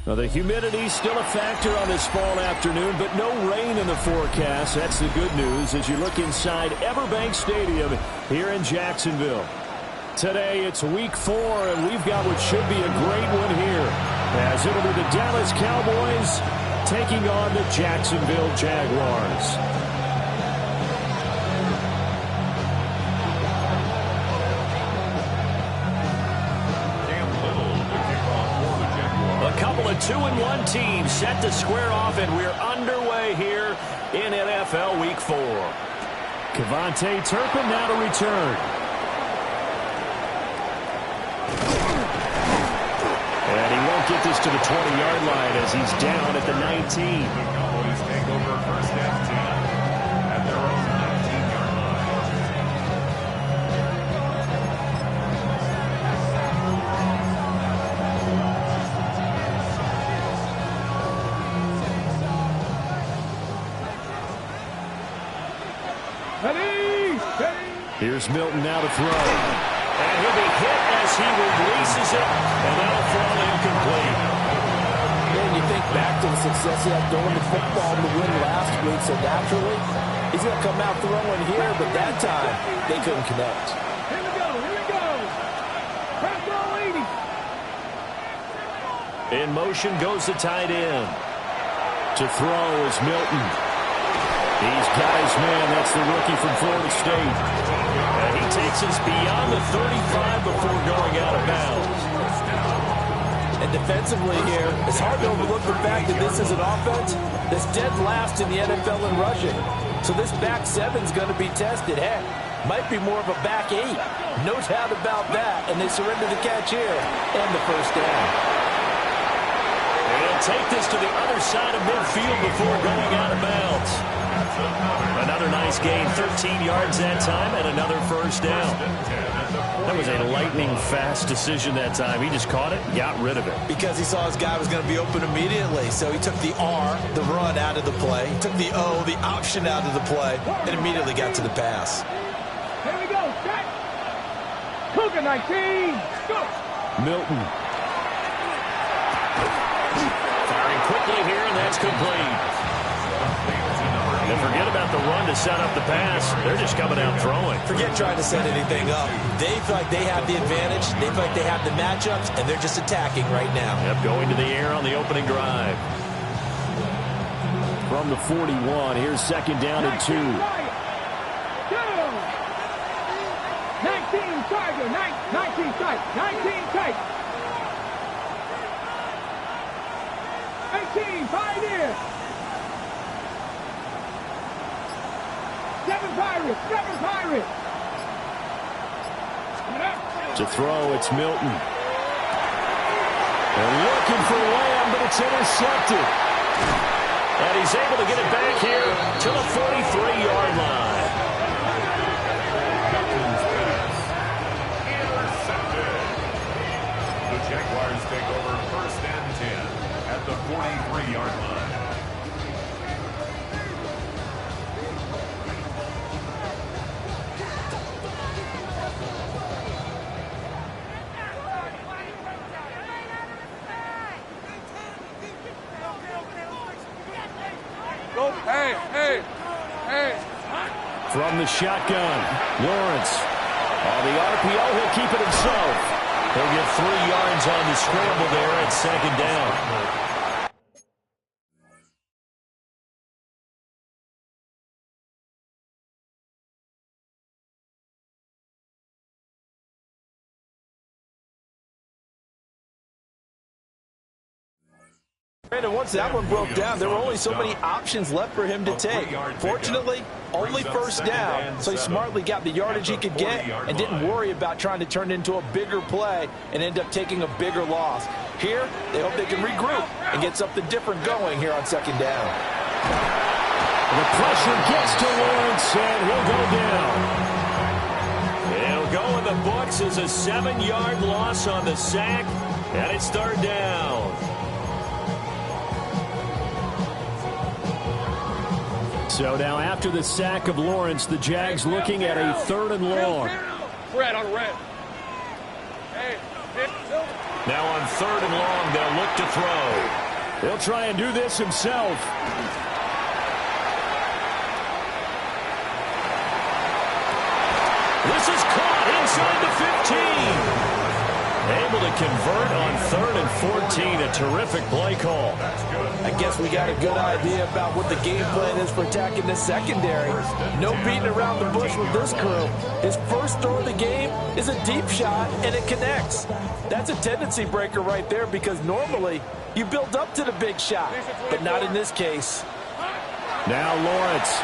Well, the humidity's still a factor on this fall afternoon, but no rain in the forecast. That's the good news as you look inside Everbank Stadium here in Jacksonville. Today, it's week 4, and we've got what should be a great one here, as it'll be the Dallas Cowboys taking on the Jacksonville Jaguars. A 2-1 team set to square off, and we're underway here in NFL Week 4. Kevontae Turpin now to return. And he won't get this to the 20-yard line as he's down at the 19. The Cowboys take over first and 10 at their own 19-yard line. Here's Milton now to throw. And he'll be hit as he releases it, and that'll fall incomplete. Man, you think back to the success he had throwing the football in the win last week, so naturally, he's going to come out throwing here, but that time, they couldn't connect. Here we go. Press all 80. In motion goes the tight end. To throw is Milton. He's got his man. That's the rookie from Florida State. And he takes us beyond the 35 before going out of bounds. And defensively here, it's hard to overlook the fact that this is an offense that's dead last in the NFL in rushing. So this back seven's going to be tested. Heck, might be more of a back 8. No doubt about that. And they surrender the catch here and the first down. And he'll take this to the other side of midfield before going out of bounds. Another nice gain, 13 yards that time, and another first down. That was a lightning-fast decision that time. He just caught it, got rid of it. Because he saw his guy was going to be open immediately, so he took the R, the run, out of the play. He took the O, the option, out of the play, and immediately got to the pass. Here we go, set. Cougar 19, go. Milton. Firing quickly here, and that's complete. And forget about the run to set up the pass. They're just coming out throwing. Forget trying to set anything up. They feel like they have the advantage. They feel like they have the matchups, and they're just attacking right now. Yep, going to the air on the opening drive. From the 41, here's second down and 2. 19 Tiger, 19 tight, 19 tight. 18, 5 in. 7 Pirates, 7 Pirates. To throw, it's Milton. They're looking for Lamb, but it's intercepted. And he's able to get it back here to the 43-yard line. Intercepted. The Jaguars take over first and 10 at the 43-yard line. Hey. From the shotgun, Lawrence. On the RPO, he'll keep it himself. He'll get 3 yards on the scramble there at second down. And once that one broke down, there were only so many options left for him to take. Fortunately, only first down, so he smartly got the yardage he could get and didn't worry about trying to turn it into a bigger play and end up taking a bigger loss. Here, they hope they can regroup and get something different going here on second down. The pressure gets to Lawrence, and he'll go down. It'll go in the books as a 7-yard loss on the sack, and it's third down. So now after the sack of Lawrence, the Jags looking at a 3rd and long. Red on red. Hey, now on 3rd and long, they'll look to throw. He'll try and do this himself. This is caught inside the 15. Able to convert on 3rd and 14. A terrific play call. I guess we got a good idea about what the game plan is for attacking this secondary. No beating around the bush with this crew. His first throw of the game is a deep shot, and it connects. That's a tendency breaker right there because normally you build up to the big shot, but not in this case. Now Lawrence.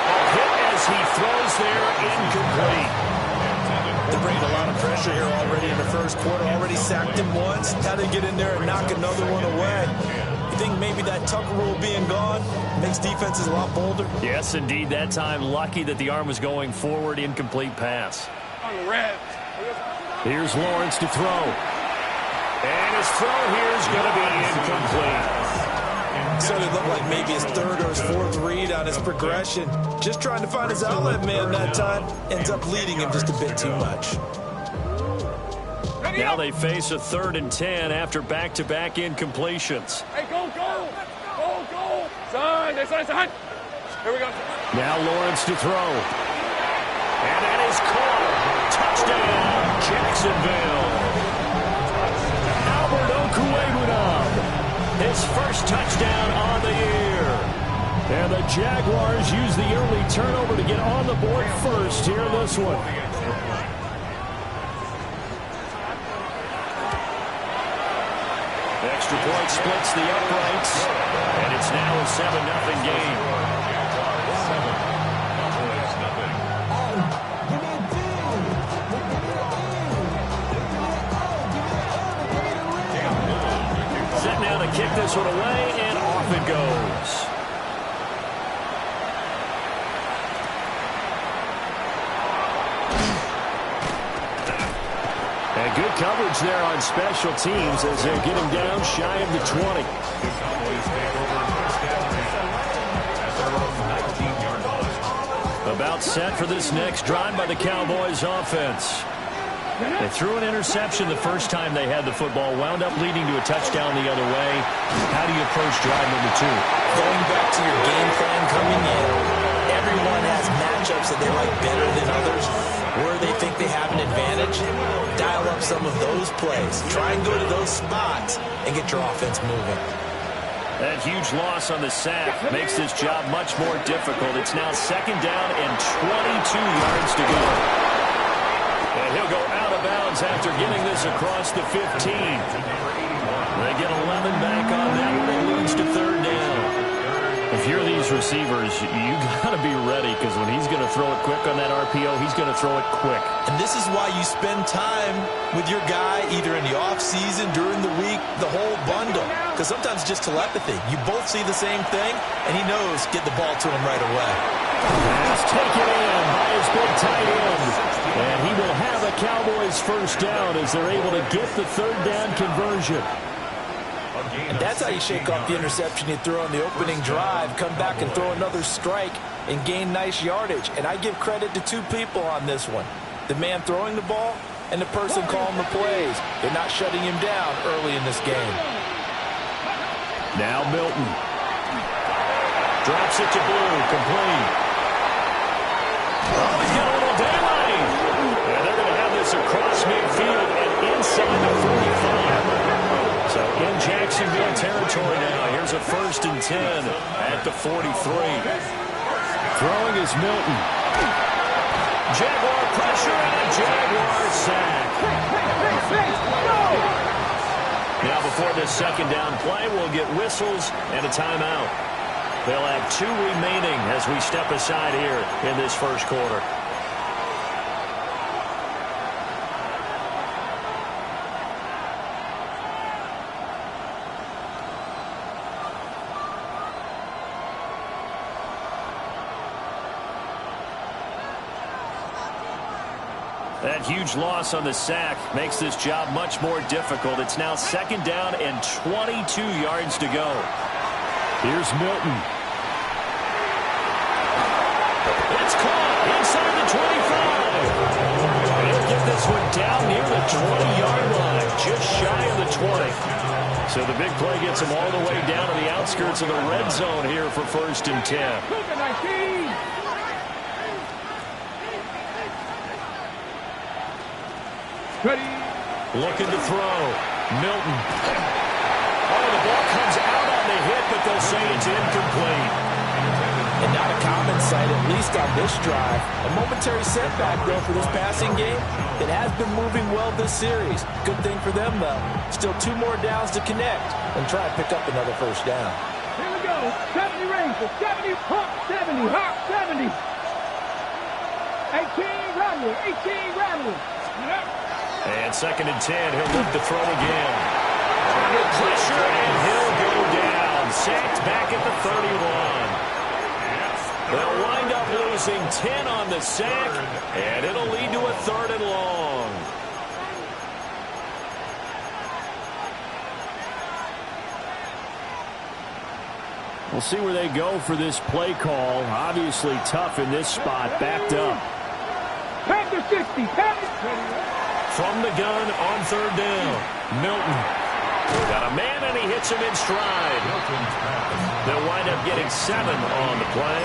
A hit as he throws there, incomplete. They're bringing a lot of pressure here already in the first quarter. Already sacked him once. How to get in there and knock another one away. You think maybe that Tucker rule being gone makes defenses a lot bolder? Yes, indeed. That time, lucky that the arm was going forward. Incomplete pass. on red. Here's Lawrence to throw. And his throw here is going to be incomplete. So it looked like maybe his 3rd or his 4th read on his progression. Just trying to find his outlet man that time. Ends up leading him just a bit too much. Now they face a 3rd and 10 after back-to-back incompletions. Hey, go, go. Go, go. Son. Here we go. Now Lawrence to throw. And that is caught. Touchdown, Jacksonville. Albert Okwuegbunam. His first touchdown on the year. And the Jaguars use the early turnover to get on the board first here in this one. Extra point splits the uprights. And it's now a 7-0 game. Set now to kick this one away, and off it goes. And good coverage there on special teams as they're getting down shy of the 20. About set for this next drive by the Cowboys offense. They threw an interception the first time they had the football, wound up leading to a touchdown the other way. How do you approach drive number 2? Going back to your game plan coming in, everyone has matchups that they like better than others, where they think they have an advantage. Dial up some of those plays. Try and go to those spots and get your offense moving. That huge loss on the sack makes this job much more difficult. It's now 2nd down and 22 yards to go. And he'll go out of bounds after getting this across the 15. They get 11 back on that one. It leads to 3rd down. If you're these receivers, you got to be ready because when he's going to throw it quick on that RPO, he's going to throw it quick. And this is why you spend time with your guy either in the offseason, during the week, the whole bundle. Because sometimes it's just telepathy. You both see the same thing, and he knows get the ball to him right away. Pass taken in by his big tight end. And he will have a Cowboys first down as they're able to get the 3rd down conversion. And that's how you shake off the interception you threw on the opening drive, come back and throw another strike and gain nice yardage. And I give credit to 2 people on this one. The man throwing the ball and the person calling the plays. They're not shutting him down early in this game. Now Milton. Drops it to Blue, complete. Oh, he's got a little daylight. And they're going to have this across midfield and inside the 45. So in Jacksonville territory now. Here's a 1st and 10 at the 43. Throwing is Milton. Jaguar pressure and a Jaguar sack. Now before before this second down play. We'll get whistles and a timeout. They'll have 2 remaining as we step aside here in this first quarter. That huge loss on the sack makes this job much more difficult. It's now second down and 22 yards to go. Here's Milton. It's caught inside the 25. He'll get this one down near the 20-yard line, just shy of the 20. So the big play gets him all the way down to the outskirts of the red zone here for 1st and 10. Ready. Looking to throw. Milton. Oh, the ball comes out on the hit, but they'll say it's incomplete. And not a common sight, at least on this drive. A momentary setback, though, for this passing game. It has been moving well this series. Good thing for them, though. Still 2 more downs to connect and try to pick up another first down. Here we go. 70 rings for 70. Hawk 70. Hawk 70. 18 Romney. 18 Romney. And 2nd and 10. He'll look to throw again. Under pressure, and he'll go down. Sacked back at the 31. They'll wind up losing 10 on the sack, and it'll lead to a 3rd and long. We'll see where they go for this play call. Obviously tough in this spot, backed up. Panther 60. Panther. From the gun on 3rd down. Milton. Got a man, and he hits him in stride. They'll wind up getting 7 on the play.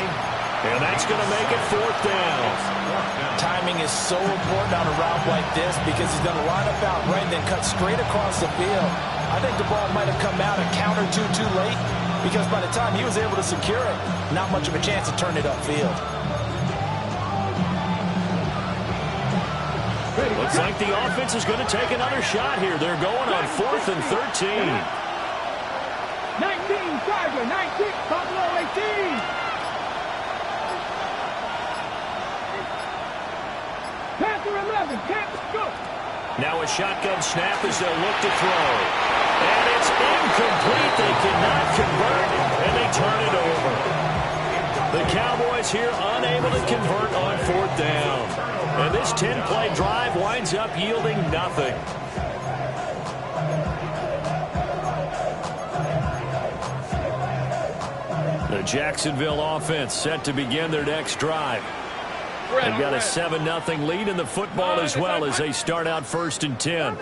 And that's going to make it 4th down. Timing is so important on a route like this because he's going to line up out right and then cut straight across the field. I think the ball might have come out a count or two too late because by the time he was able to secure it, not much of a chance to turn it upfield. Looks like the offense is going to take another shot here. They're going on 4th and 13. 19 Tiger. 19 Buffalo 18. Panther 11. Panther go. Now a shotgun snap as they'll look to throw. And it's incomplete. They cannot convert, and they turn it over. The Cowboys here unable to convert on 4th down. And this 10-play drive winds up yielding nothing. The Jacksonville offense set to begin their next drive. They've got a 7-0 lead in the football as well as they start out 1st and 10.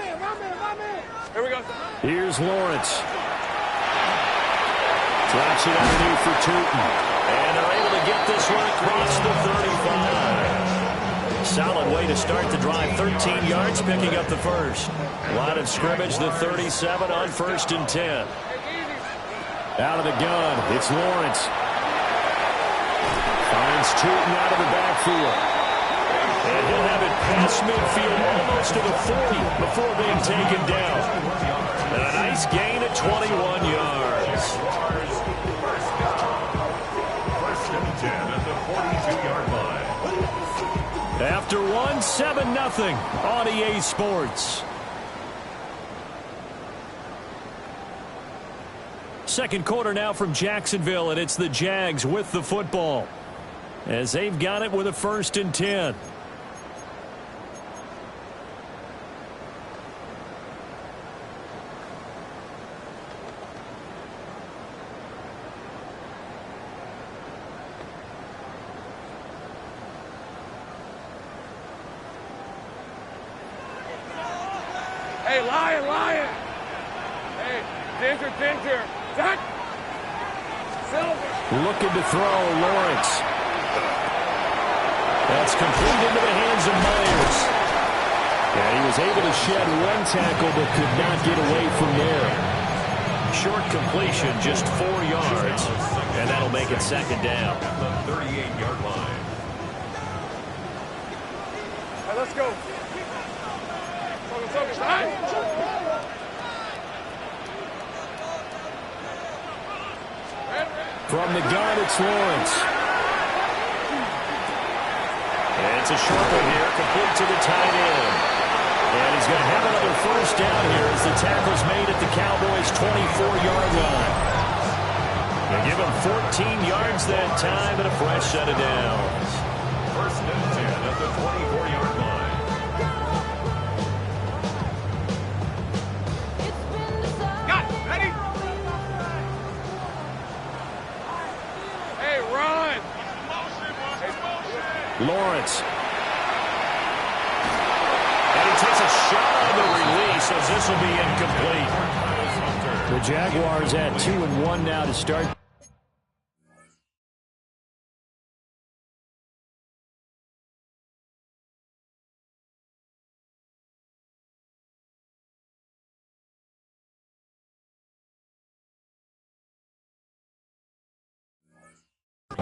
Here we go. Here's Lawrence. Drops it underneath for Tootin. And they're able to get this one across the 35. Solid way to start the drive. 13 yards, picking up the first. Line of scrimmage, the 37 on 1st and 10. Out of the gun, it's Lawrence. Finds Tootin out of the backfield. And he'll have it past midfield almost to the 40 before being taken down. And a nice gain at 21 yards. 1st and 10 at the 42-yard line. After one, 7-0 on EA Sports. Second quarter now from Jacksonville, and it's the Jags with the football as they've got it with a 1st and 10. Hey, Lion. Hey, Ginger. Zach. Silver. Looking to throw, Lawrence. That's complete into the hands of Myers. And he was able to shed one tackle but could not get away from there. Short completion, just 4 yards. And that'll make it 2nd down. At the 38-yard line. All right, let's go. Focus. From the gun, it's Lawrence. And it's a short one here, complete to the tight end. And he's going to have another first down here as the tackle's made at the Cowboys' 24-yard line. They give him 14 yards that time and a fresh set of downs. First and 10 at the 24-yard line. Got it. Ready? Hey, run. Lawrence. And he takes a shot on the release as this will be incomplete. The Jaguars at 2-1 now to start.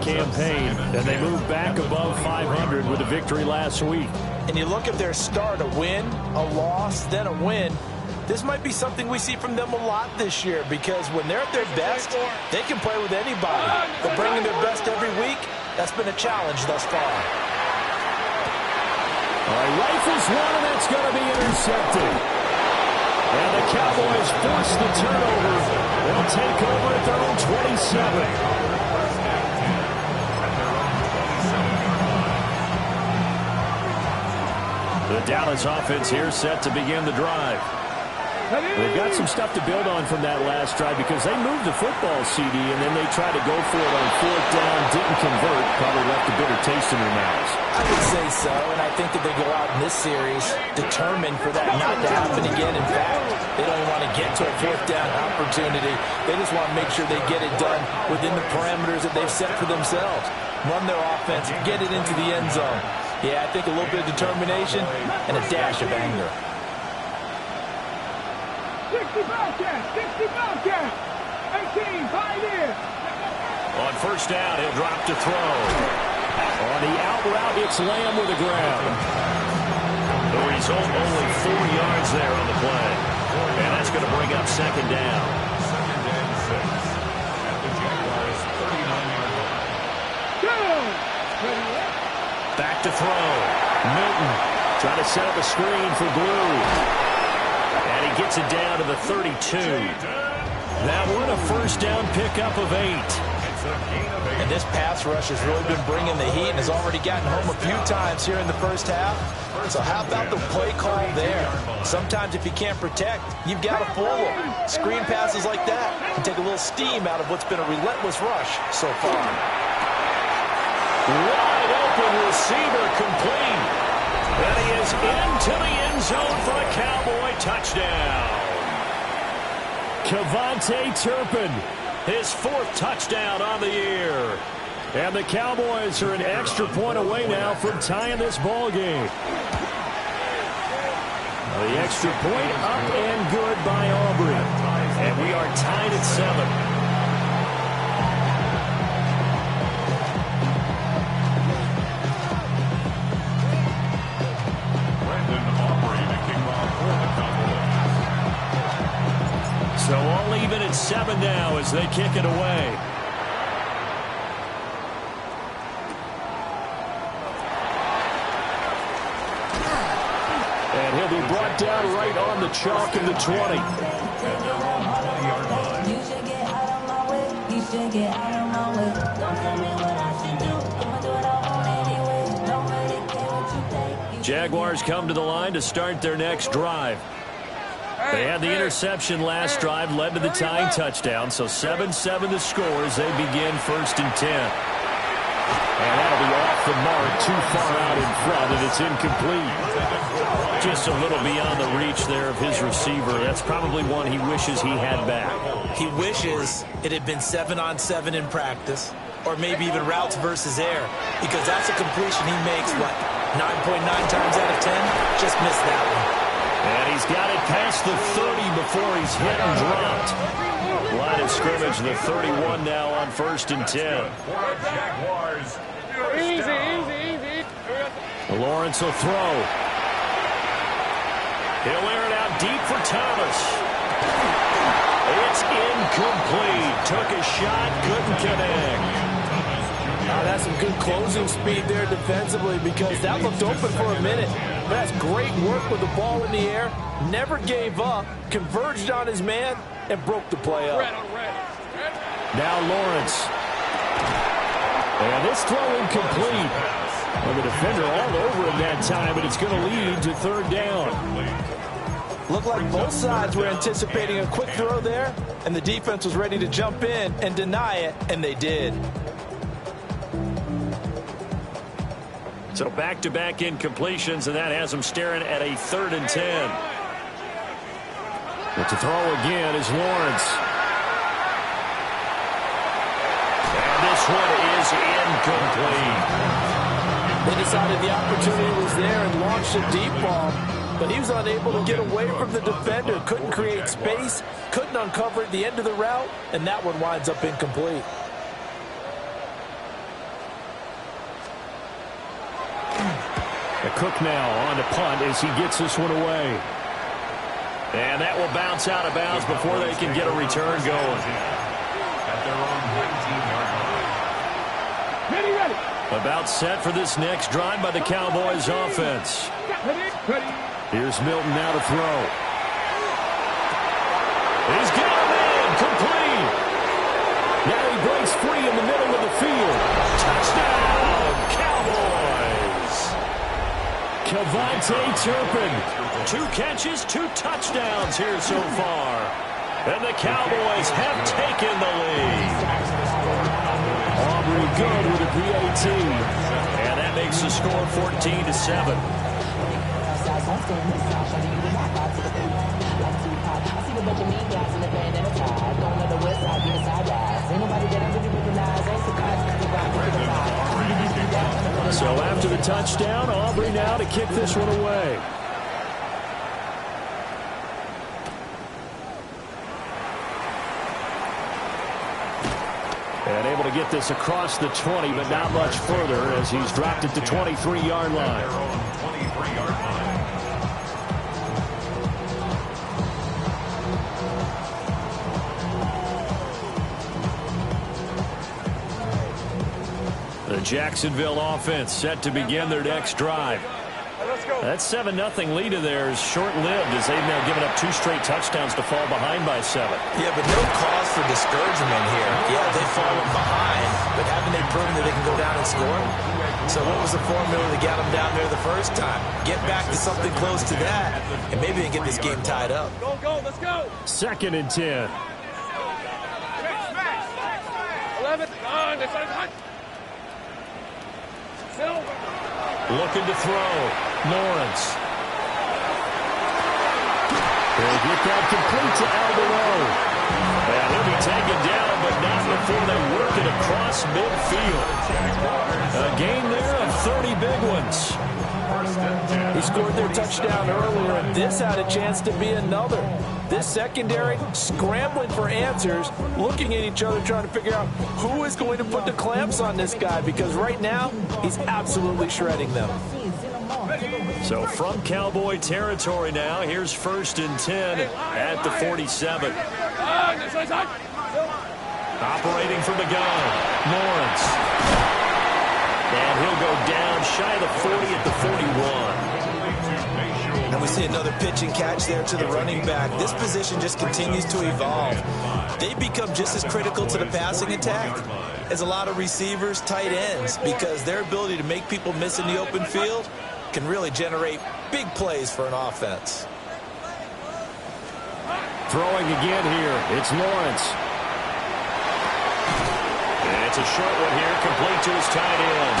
Campaign, and they move back above 500 with a victory last week. And you look at their start, a win, a loss, then a win. This might be something we see from them a lot this year because when they're at their best, they can play with anybody. But bringing their best every week, that's been a challenge thus far. All right, rifles one, and that's going to be intercepted. And the Cowboys force the turnover. They'll take over at their own 27. The Dallas offense here set to begin the drive. They've got some stuff to build on from that last drive because they moved the football, CD, and then they tried to go for it on fourth down, didn't convert, probably left a bitter taste in their mouths. I would say so, and I think that they go out in this series determined for that not to happen again. In fact, they don't even want to get to a fourth down opportunity. They just want to make sure they get it done within the parameters that they've set for themselves. Run their offense, get it into the end zone. Yeah, I think a little bit of determination and a dash of anger. 60 Bobcats. 18, 5 in. On first down, he'll drop to throw. On the out route, it's Lamb with a grab. The result, only 4 yards there on the play. And that's going to bring up second down. Second and 6 at the Jaguars' 39-yard line. Back to throw. Milton trying to set up a screen for Blue. And he gets it down to the 32. That one a first down pickup of 8. And this pass rush has really been bringing the heat and has already gotten home a few times here in the first half. So how about the play call there? Sometimes if you can't protect, you've got to fool them. Screen passes like that can take a little steam out of what's been a relentless rush so far. Wide open receiver complete. And he is into the end zone for a Cowboy touchdown. Kevontae Turpin, his 4th touchdown on the year. And the Cowboys are an extra point away now from tying this ball game. The extra point up and good by Aubrey. And we are tied at 7. So all even at 7 now as they kick it away. And he'll be brought down right on the chalk of the 20. Jaguars come to the line to start their next drive. They had the interception last drive, led to the tying touchdown, so 7-7 the score as they begin first and 10. And that'll be off the mark, too far out in front, and it's incomplete. Just a little beyond the reach there of his receiver. That's probably one he wishes he had back. He wishes it had been 7-on-7 in practice, or maybe even routes versus air, because that's a completion he makes, what, 9.9 times out of 10? Just missed that one. And he's got it past the 30 before he's hit and dropped. Line of scrimmage, the 31 now on first and 10. Jaguars. Easy. Lawrence will throw. He'll air it out deep for Thomas. It's incomplete. Took a shot couldn't connect. That's some good closing speed there defensively because that looked open for a minute. But that's great work with the ball in the air. Never gave up, converged on his man, and broke the play up. Now Lawrence. And this throw incomplete. Well, the defender all over him that time, but it's going to lead to third down. Looked like both sides were anticipating a quick throw there, and the defense was ready to jump in and deny it, and they did. So back-to-back incompletions, and that has them staring at a 3rd and 10. But to throw again is Lawrence. And this one is incomplete. They decided the opportunity was there and launched a deep ball, but he was unable to get away from the defender, couldn't create space, couldn't uncover at the end of the route, and that one winds up incomplete. Cook now on to punt as he gets this one away. And that will bounce out of bounds before they can get a return going. At their own 19-yard line. Ready. About set for this next drive by the Cowboys offense. Ready. Here's Milton now to throw. He's got him in, complete. Now he breaks free in the middle of the field. Touchdown, Cowboys. Kevontae Turpin, 2 catches, 2 touchdowns here so far. And the Cowboys have taken the lead. Aubrey good with a PAT. And that makes the score 14-7. So after the touchdown, Aubrey now to kick this one away. And able to get this across the 20, but not much further as he's dropped it to 23-yard line. 23-yard line. The Jacksonville offense set to begin their next drive. That 7-0 lead of theirs short-lived as they've now given up 2 straight touchdowns to fall behind by 7. Yeah, but no cause for discouragement here. Yeah, they've fallen behind, but haven't they proven that they can go down and score? So what was the formula that got them down there the first time? Get back to something close to that, and maybe they get this game tied up. Go, let's go. 2nd and 10. 11. On, this one's hot. Looking to throw. Lawrence. They'll get that complete to Alvaro. And he'll be taken down, but not before they work it across midfield. A gain there of 30 big ones. He scored their touchdown earlier, and this had a chance to be another. This secondary scrambling for answers, looking at each other, trying to figure out who is going to put the clamps on this guy, because right now he's absolutely shredding them. So from Cowboy territory now, here's 1st and 10 at the 47. Operating from the gun, Lawrence. And he'll go down shy of the 40 at the 41. And we see another pitch and catch there to the running back. This position just continues to evolve. They become just as critical to the passing attack as a lot of receivers, tight ends, because their ability to make people miss in the open field can really generate big plays for an offense. Throwing again here, it's Lawrence. And it's a short one here, complete to his tight end.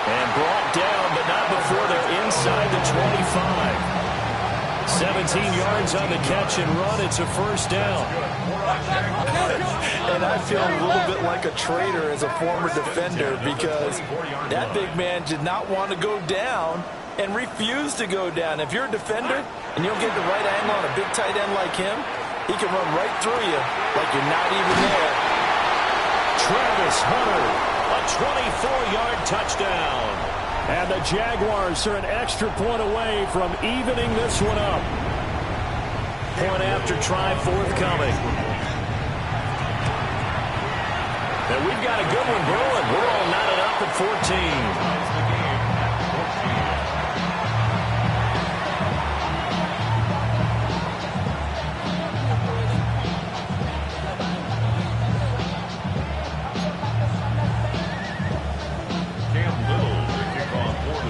And brought down, but not before they're inside the 25. 17 yards on the catch and run. It's a 1st down. And I feel a little bit like a traitor as a former defender, because that big man did not want to go down and refused to go down. If you're a defender and you don't get the right angle on a big tight end like him, he can run right through you like you're not even there. Travis Hunter, a 24-yard touchdown. And the Jaguars are an extra point away from evening this one up. Point after try forthcoming. And we've got a good one brewing. We're all knotted up at 14.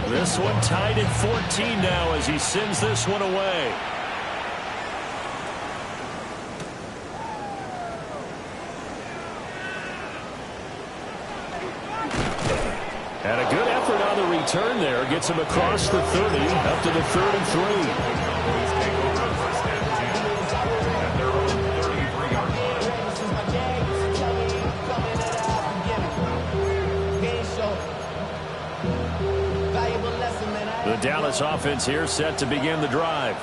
This one tied at 14 now as he sends this one away. And a good effort on the return there. Gets him across the 30, up to the 3rd and 3. The Dallas offense here set to begin the drive.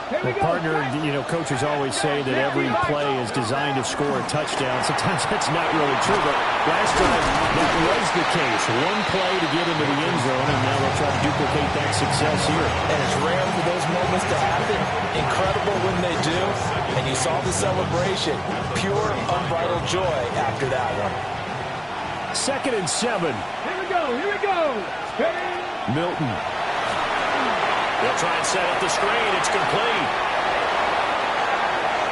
Well, partner, coaches always say that every play is designed to score a touchdown. Sometimes that's not really true, but last time that was the case. One play to get into the end zone, and now they'll try to duplicate that success here. And it's rare for those moments to happen. Incredible when they do. And you saw the celebration. Pure, unbridled joy after that one. 2nd and 7. Here we go, here we go. Milton. They'll try and set up the screen. It's complete.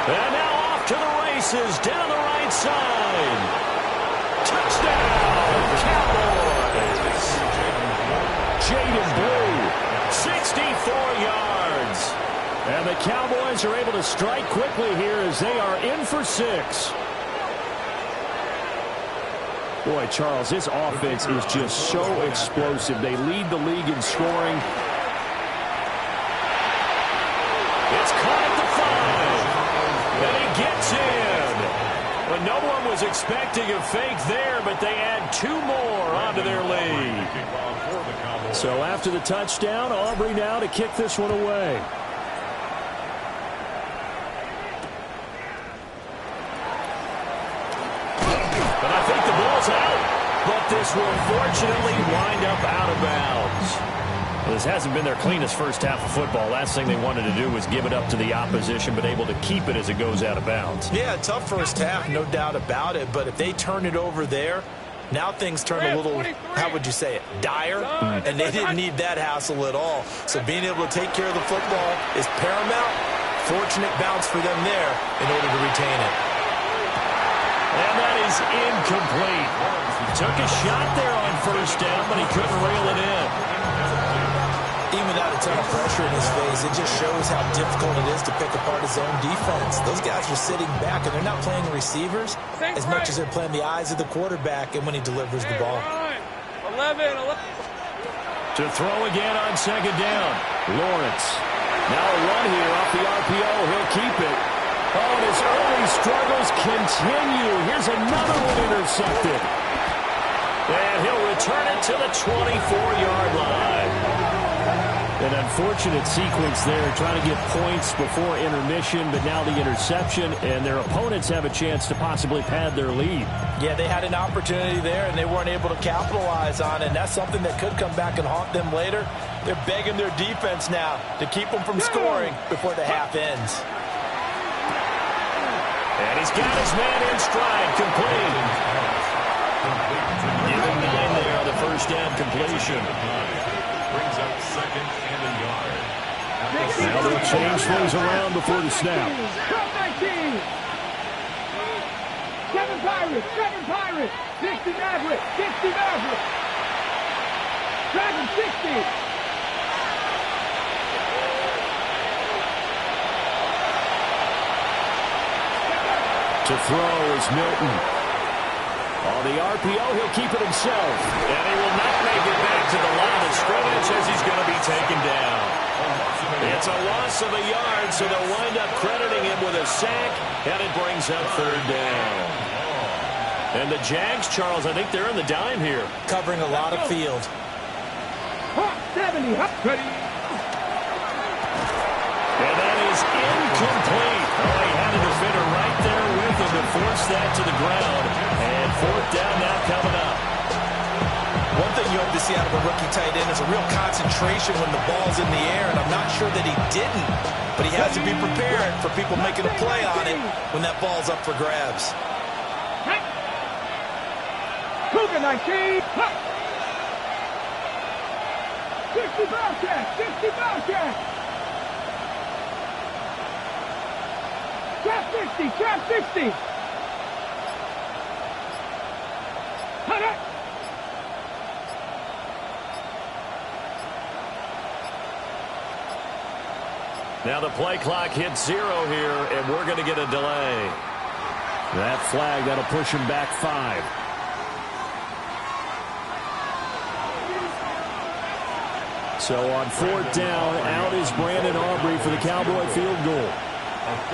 And now off to the races down the right side. Touchdown, Cowboys. Jaden Blue, 64 yards. And the Cowboys are able to strike quickly here as they are in for 6. Boy, Charles, this offense is just so explosive. They lead the league in scoring. It's caught at the 5. And he gets in. But no one was expecting a fake there, but they add 2 more onto their lead. So after the touchdown, Aubrey now to kick this one away. But I think the ball's out. But this will fortunately wind up out of bounds. Well, this hasn't been their cleanest first half of football. Last thing they wanted to do was give it up to the opposition, but able to keep it as it goes out of bounds. Yeah, tough first half, no doubt about it. But if they turn it over there, now things turn a little, how would you say it, dire? And they didn't need that hassle at all. So being able to take care of the football is paramount. Fortunate bounce for them there in order to retain it. And that is incomplete. Took a shot there on first down, but he couldn't reel it in. Even without a ton of pressure in his face, it just shows how difficult it is to pick apart his own defense. Those guys are sitting back, and they're not playing receivers as much as they're playing the eyes of the quarterback and when he delivers the ball. 11. To throw again on second down. Lawrence. Now a run here off the RPO. He'll keep it. Oh, and his early struggles continue. Here's another one intercepted. And he'll return it to the 24-yard line. An unfortunate sequence there, trying to get points before intermission, but now the interception, and their opponents have a chance to possibly pad their lead. Yeah, they had an opportunity there, and they weren't able to capitalize on it, and that's something that could come back and haunt them later. They're begging their defense now to keep them from scoring before the half ends. And he's got his man in stride, complete. Give him 9 there on the first down completion. Brings up 2nd and a yard. Now they'll change things around before the snap. 19. 7 Pirates, 60 Maverick, 60 Maverick. Dragon 60. To throw is Milton. On the RPO, he'll keep it himself. And he will not make it back to the line of scrimmage as he's going to be taken down. It's a loss of a yard, so they'll wind up crediting him with a sack, and it brings up 3rd down. And the Jags, Charles, I think they're in the dime here. Covering a lot of field. 70. Ready. And that is incomplete. Oh, he had a defender right there with him to force that to the ground. And 4th down now coming up. One thing you hope to see out of a rookie tight end is a real concentration when the ball's in the air, and I'm not sure that he didn't, but he has to be prepared for people making a play on it when that ball's up for grabs. Cougar 19. 60 Bobcat. 60 Bobcat. Trap 60. Trap 60. Cut it. Now the play clock hits 0 here, and we're going to get a delay. That flag, that'll push him back 5. So on 4th down, out is Brandon Aubrey for the Cowboy field goal.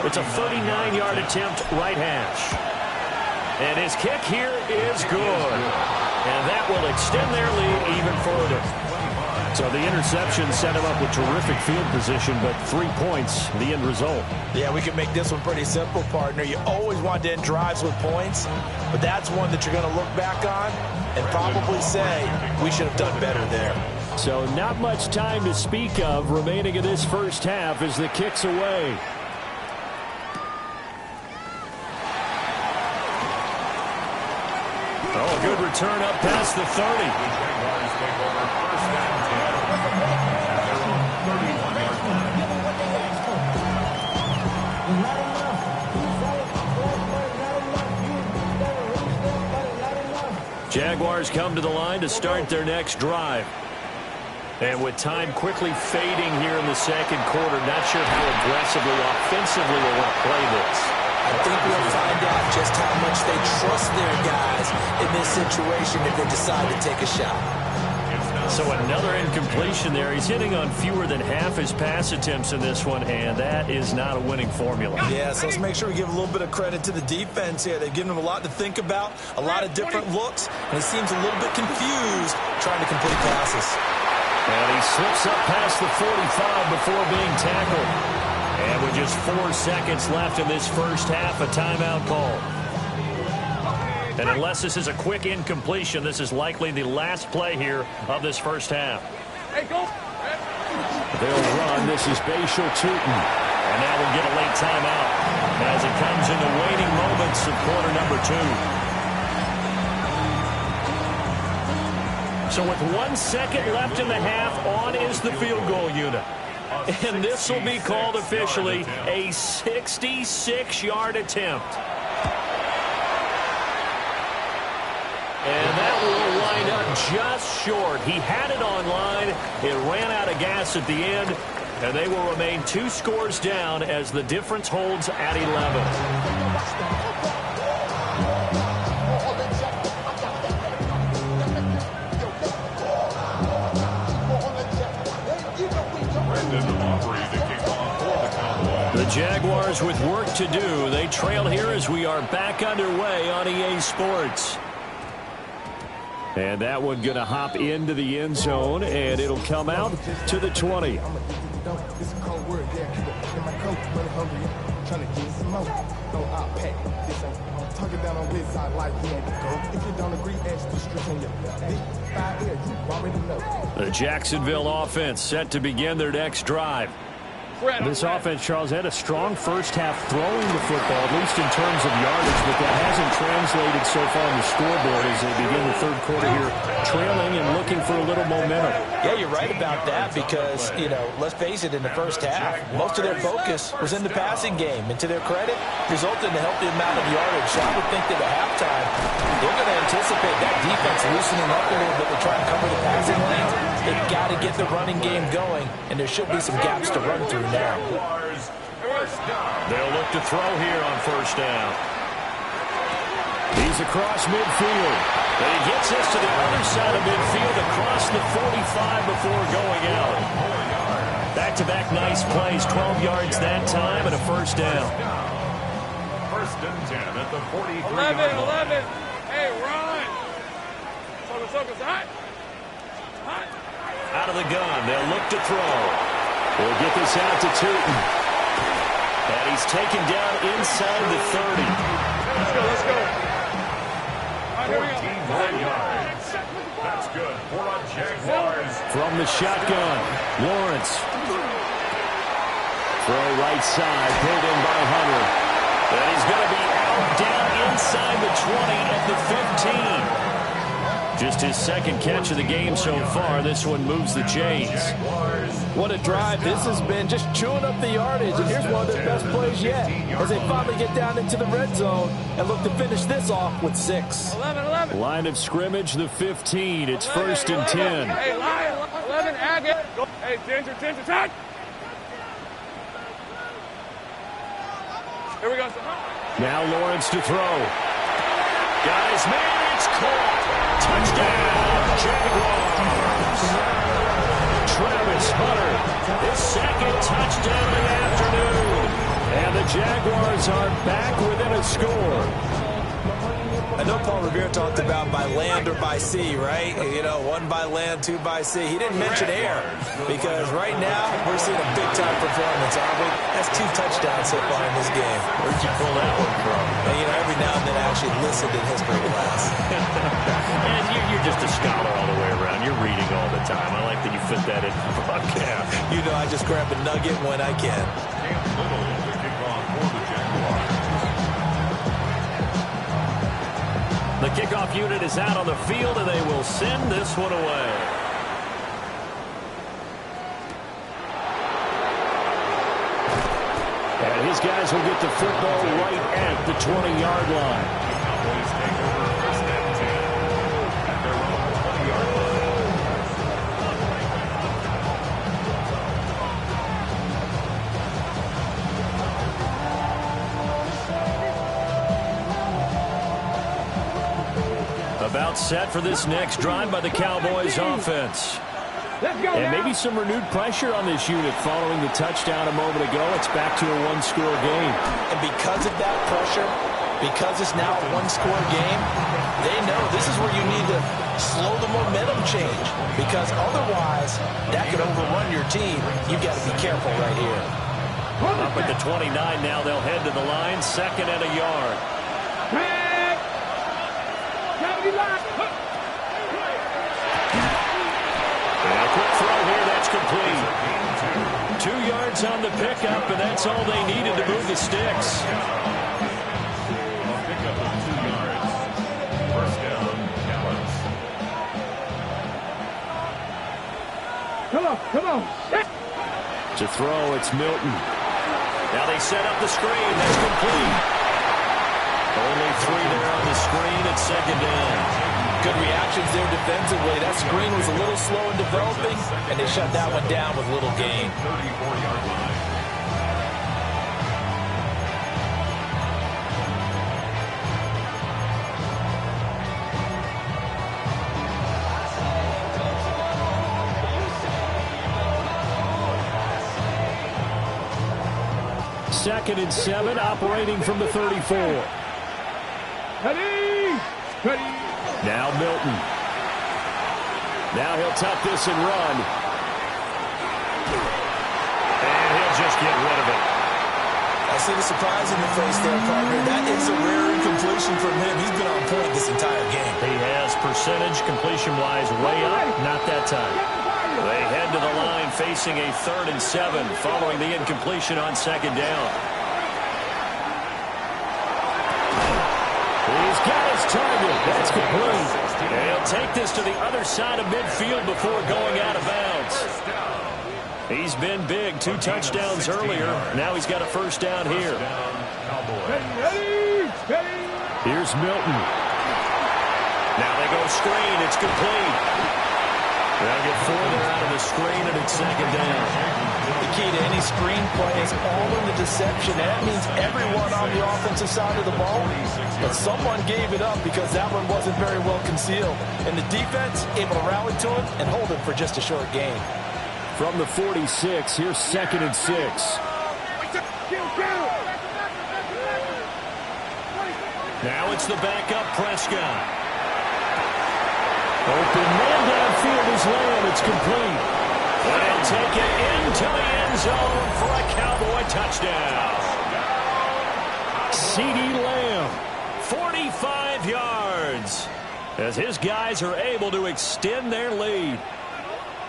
It's a 39-yard attempt, right hash. And his kick here is good. And that will extend their lead even further. So the interception set him up with terrific field position, but 3 points, the end result. Yeah, we can make this one pretty simple, partner. You always want to end drives with points, but that's one that you're going to look back on and probably say, we should have done better there. So not much time to speak of remaining in this first half as the kick's away. Oh, good return up past the 30. Jaguars take over first and 10 at their own 31-yard line. Jaguars come to the line to start their next drive. And with time quickly fading here in the second quarter, not sure how aggressively, offensively they want to play this. I think we'll find out just how much they trust their guys in this situation if they decide to take a shot. So another incompletion there. He's hitting on fewer than half his pass attempts in this one, and that is not a winning formula. Yeah, so let's make sure we give a little bit of credit to the defense here. They've given him a lot to think about, a lot of different looks, and he seems a little bit confused trying to complete passes. And he slips up past the 45 before being tackled. And with just 4 seconds left in this first half, a timeout call. And unless this is a quick incompletion, this is likely the last play here of this first half. Hey, go. They'll run. This is Bashal Tootin. And now we'll get a late timeout as it comes into waning moments of quarter number 2. So with 1 second left in the half, on is the field goal unit. And this will be called officially a 66-yard attempt. And that will wind up just short. He had it on line. It ran out of gas at the end. And they will remain 2 scores down as the difference holds at 11. The Jaguars with work to do. They trail here as we are back underway on EA Sports. And that one going to hop into the end zone, and it'll come out to the 20. The Jacksonville offense set to begin their next drive. This offense, Charles, had a strong first half throwing the football, at least in terms of yardage, but that hasn't translated so far on the scoreboard as they begin the third quarter here, trailing and looking for a little momentum. Yeah, you're right about that because, let's face it, in the first half, most of their focus was in the passing game. And to their credit, resulted in a healthy amount of yardage. So I would think that at halftime, they're going to anticipate that defense loosening up a little bit to try and cover the passing lanes. They've got to get the running game going, and there should be some gaps to run through now. They'll look to throw here on first down. He's across midfield. And he gets us to the other side of midfield across the 45 before going out. Back-to-back nice plays, 12 yards that time and a first down. First and 10 at the 43. 11. Hey, run. Focus, hot. Out of the gun, they'll look to throw. We'll get this out to Tootin. And he's taken down inside the 30. Let's go. 14 yards. That's good for a Jaguars. From the shotgun, Lawrence. Throw right side, pulled in by Hunter. And he's going to be out down inside the 20 at the 15. Just his second catch of the game so far. This one moves the chains. What a drive this has been, just chewing up the yardage. And here's one of their best plays yet as they finally get down into the red zone and look to finish this off with 6. 11. Line of scrimmage, the 15. It's 1st and 10. Hey, Lion. 11, Agate. Hey, Ginger, touch. Here we go. Now Lawrence to throw. Got his man. It's caught. Touchdown, Jaguars. Travis Hunter, his second touchdown of the afternoon. And the Jaguars are back within a score. I know Paul Revere talked about by land or by sea, right? You know, 1 by land, 2 by sea. He didn't mention air because right now we're seeing a big-time performance, aren't we? That's 2 touchdowns so far in this game. Where'd you pull that one from? And, you know, every now and then I actually listened in history class. And you're just a scholar all the way around. You're reading all the time. I like that you fit that in the broadcast. You know, I just grab a nugget when I can. The kickoff unit is out on the field, and they will send this one away. And his guys will get the football right at the 20-yard line. Cowboys take over 1st and 10 at their own 20-yard line. About set for this next drive by the Cowboys offense. Let's go And now. maybe some renewed pressure on this unit following the touchdown a moment ago. It's back to a 1-score game. And because of that pressure, because it's now a 1-score game, they know this is where you need to slow the momentum change because otherwise that could overrun your team. You've got to be careful right here. Up at the 29 now, they'll head to the line. 2nd and a yard. Back. Cavity line. And a quick throw here, that's complete. 2 yards on the pickup, and that's all they needed to move the sticks. A pickup of 2 yards. 1st down, Dallas. Come on. To throw, it's Milton. Now they set up the screen. That's complete. Only 3 there on the screen at 2nd down. Good reactions there defensively. That screen was a little slow in developing, and they shut that one down with little gain. 34-yard line. Second and 7, operating from the 34. Ready. Now Milton. Now he'll tuck this and run. And he'll just get rid of it. I see the surprise in the face there, partner. That is a rare incompletion from him. He's been on point this entire game. He has percentage completion-wise way up. Not that time. They head to the line facing a 3rd and 7 following the incompletion on 2nd down. He's got his target. That's complete. And he'll take this to the other side of midfield before going out of bounds. He's been big. 2 touchdowns earlier. Now he's got a 1st down here. Ready. Here's Milton. Now they go screen. It's complete. They'll get 4 there out of the screen, and it's 2nd down. The key to any screen play is all in the deception. And that means everyone on the offensive side of the ball. But someone gave it up because that one wasn't very well concealed. And the defense able to rally to it and hold it for just a short gain. From the 46, here's 2nd and 6. Now it's the backup Prescott. Open man downfield is Lamb. It's complete. And he'll take it into the end zone for a Cowboy touchdown. CeeDee Lamb, 45 yards, as his guys are able to extend their lead.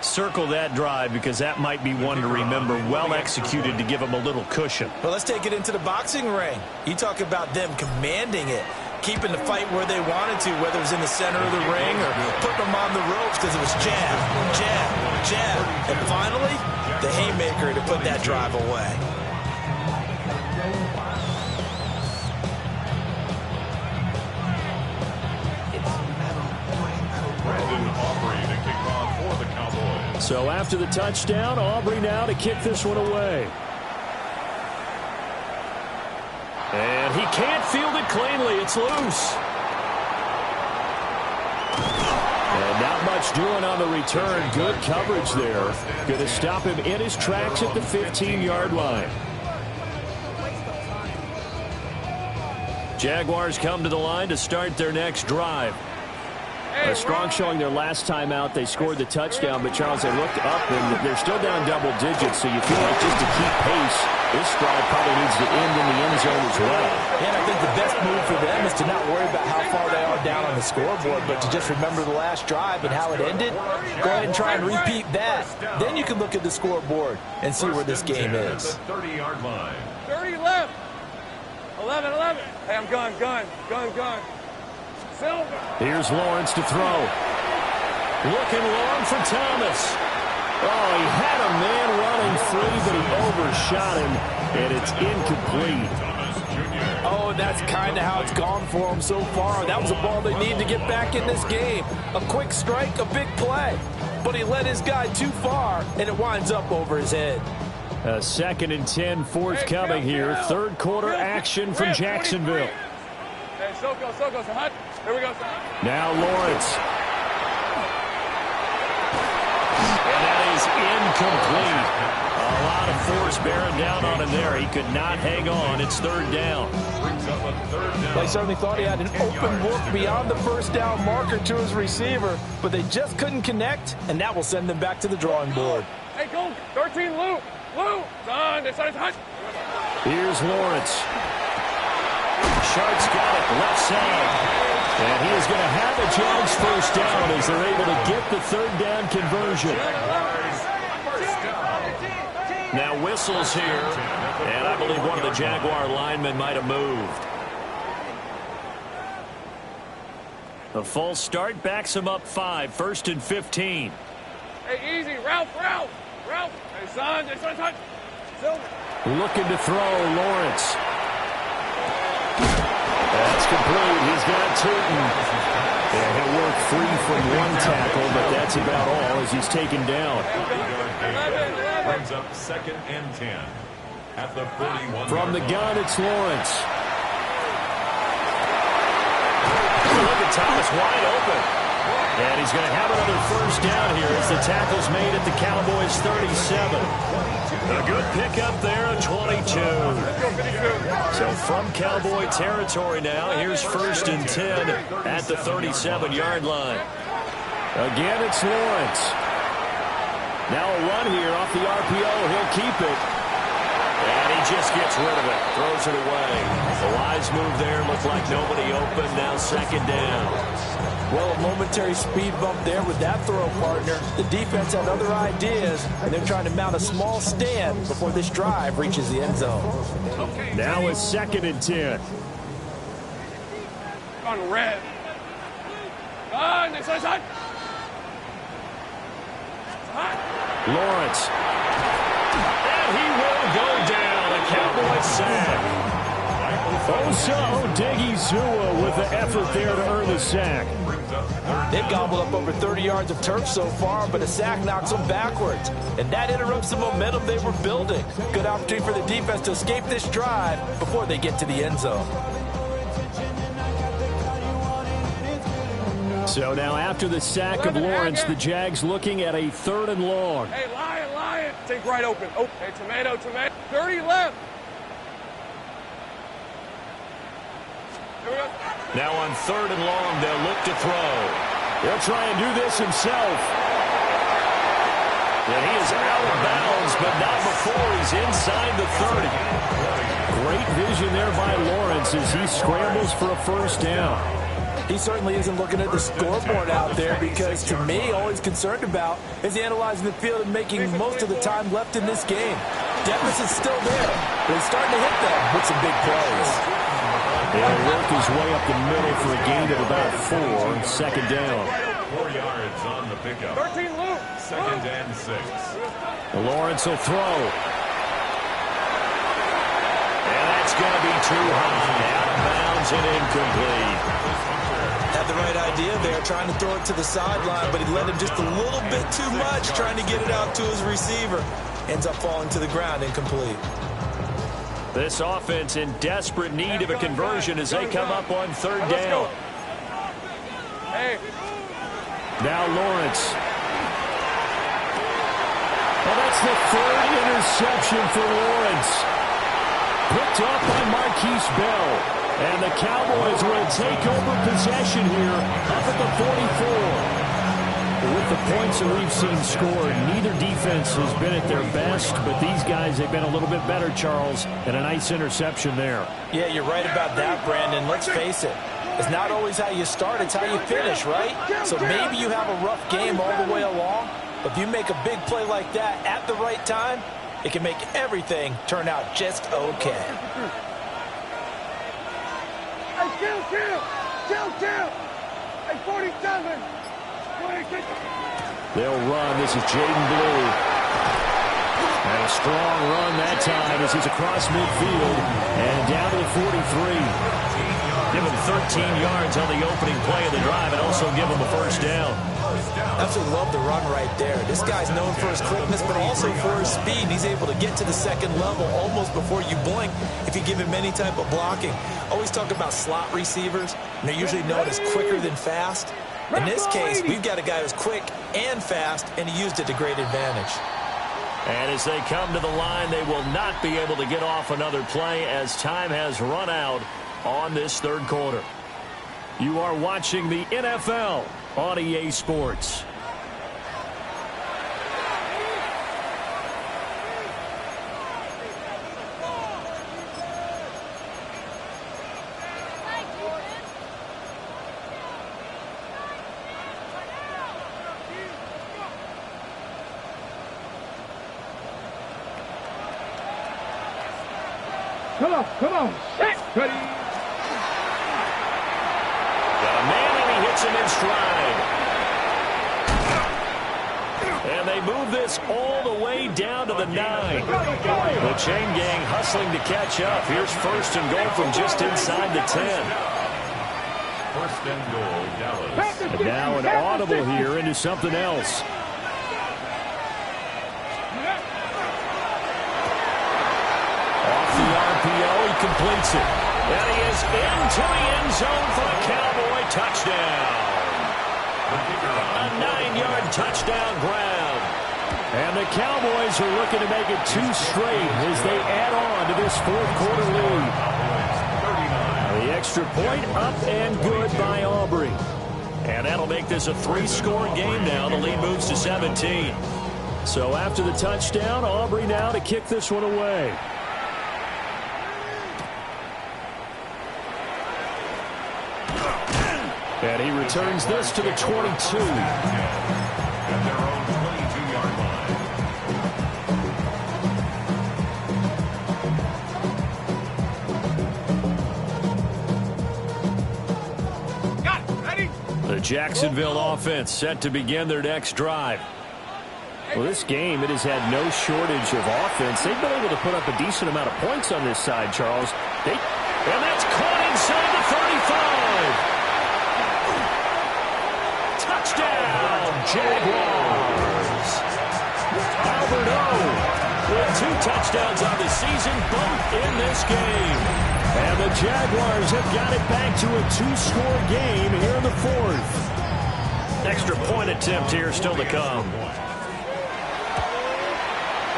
Circle that drive because that might be one to remember. Well executed to give them a little cushion. Well, let's take it into the boxing ring. You talk about them commanding it. keeping the fight where they wanted to, whether it was in the center of the ring or putting them on the ropes because it was jab, jab, jab. And finally, the haymaker to put that drive away. So after the touchdown, Aubrey now to kick this one away. And he can't field it cleanly. It's loose. And not much doing on the return. Good coverage there. Going to stop him in his tracks at the 15-yard line. Jaguars come to the line to start their next drive. A strong showing their last time out. They scored the touchdown, but Charles, they looked up, and they're still down double digits, so you feel like just to keep pace, this drive probably needs to end in the end zone as well. And I think the best move for them is to not worry about how far they are down on the scoreboard, but to just remember the last drive and how it ended. Go ahead and try and repeat that. Then you can look at the scoreboard and see where this game is. 30-yard line. 30 left. 11, 11. Hey, I'm gun. Here's Lawrence to throw. Looking long for Thomas. Oh, he had a man running free, but he overshot him, and it's incomplete. Oh, and that's kind of how it's gone for him so far. That was a ball they need to get back in this game. A quick strike, a big play. But he led his guy too far, and it winds up over his head. A 2nd and 10 forthcoming here. Third quarter action from Jacksonville. Hey, Soko, hot. Here we go. Now Lawrence. And that is incomplete. A lot of force bearing down on him there. He could not hang on. It's third down. They certainly thought he had an open look beyond the first down marker to his receiver, but they just couldn't connect, and that will send them back to the drawing board. Hey, go. 13, Lou. Son, this side's hot. Here's Lawrence. Sharp's got it, left side. And he is going to have a Jags first down as they're able to get the third down conversion. Now whistles here, and I believe one of the Jaguar linemen might have moved. The false start backs him up 5, 1st and 15. Hey, easy. Ralph. Hey, son, this one's hot. Looking to throw, Lawrence. That's complete. He's got Tootin. And he'll work free from one tackle, but that's about all as he's taken down. Brings up 2nd and 10 at the 41. From the gun, it's Lawrence. Look at Thomas wide open. And he's going to have another first down here as the tackle's made at the Cowboys' 37. A good pickup there at 22. So from Cowboy territory now, here's 1st and 10 at the 37-yard line. Again, it's Lawrence. Now a run here off the RPO. He'll keep it. And he just gets rid of it. Throws it away. The wise move there. Looked like nobody open. Now 2nd down. Well, a momentary speed bump there with that throw, partner. The defense had other ideas, and they're trying to mount a small stand before this drive reaches the end zone. Now it's 2nd and 10. On red. This one's hot. Lawrence. And he will go down. A Cowboy sack. Osa Odighizuwa with the effort there to earn the sack. They've gobbled up over 30 yards of turf so far, but a sack knocks them backwards. And that interrupts the momentum they were building. Good opportunity for the defense to escape this drive before they get to the end zone. So now after the sack of Lawrence, the Jags looking at a 3rd and long. Hey, lion. Take right open. Oh, hey, tomato. 30 left. Now on 3rd and long, they'll look to throw. He'll try and do this himself. And he is out of bounds, but not before he's inside the 30. Great vision there by Lawrence as he scrambles for a first down. He certainly isn't looking at the scoreboard out there because, to me, all he's concerned about is analyzing the field and making most of the time left in this game. Deficit's still there, but he's starting to hit them with some big plays. He'll work his way up the middle for a gain of about 4. Second down. 4 yards on the pickup. 13 loop. Second and 6. Lawrence will throw. And that's going to be too high. Out of bounds and incomplete. Had the right idea there, trying to throw it to the sideline, but he led him just a little bit too much, trying to get it out to his receiver. Ends up falling to the ground, incomplete. This offense in desperate need of a conversion as they come up on third down. Hey. Now Lawrence. Well, that's the third interception for Lawrence. Picked up by Marquise Bell. And the Cowboys will take over possession here up at the 44. With the points that we've seen scored, neither defense has been at their best, but these guys have been a little bit better, Charles, and a nice interception there. Yeah, you're right about that, Brandon. Let's face it. It's not always how you start, it's how you finish, right? So maybe you have a rough game all the way along, but if you make a big play like that at the right time, it can make everything turn out just okay. Chill. Hey, 47. 26. They'll run. This is Jaden Blue. And a strong run that time as he's across midfield and down to the 43. Give him 13 yards on the opening play of the drive and also give him a first down. Absolutely love the run right there. This guy's known for his quickness, but also for his speed. He's able to get to the second level almost before you blink if you give him any type of blocking. Always talk about slot receivers, and they're usually known as quicker than fast. In this case, we've got a guy who's quick and fast, and he used it to great advantage. And as they come to the line, they will not be able to get off another play as time has run out on this third quarter. You are watching the NFL on EA Sports. Come on. Set. Ready. Got a man and he hits him in stride. And they move this all the way down to the 9. The chain gang hustling to catch up. Here's first and goal from just inside the 10. First and goal, Dallas. And now an audible here into something else. Completes it. And he is into the end zone for a Cowboy touchdown. A 9-yard touchdown grab. And the Cowboys are looking to make it 2 straight as they add on to this fourth quarter lead. The extra point up and good by Aubrey. And that'll make this a 3-score game now. The lead moves to 17. So after the touchdown, Aubrey now to kick this one away. And he returns this to the 22. At their own 22-yard line. Got it. Ready? The Jacksonville offense set to begin their next drive. Well, this game, it has had no shortage of offense. They've been able to put up a decent amount of points on this side, Charles. And that's caught inside the 35. Touchdown, Jaguars. Albert O with 2 touchdowns on the season, both in this game. And the Jaguars have got it back to a 2-score game here in the 4th. Extra point attempt here still to come.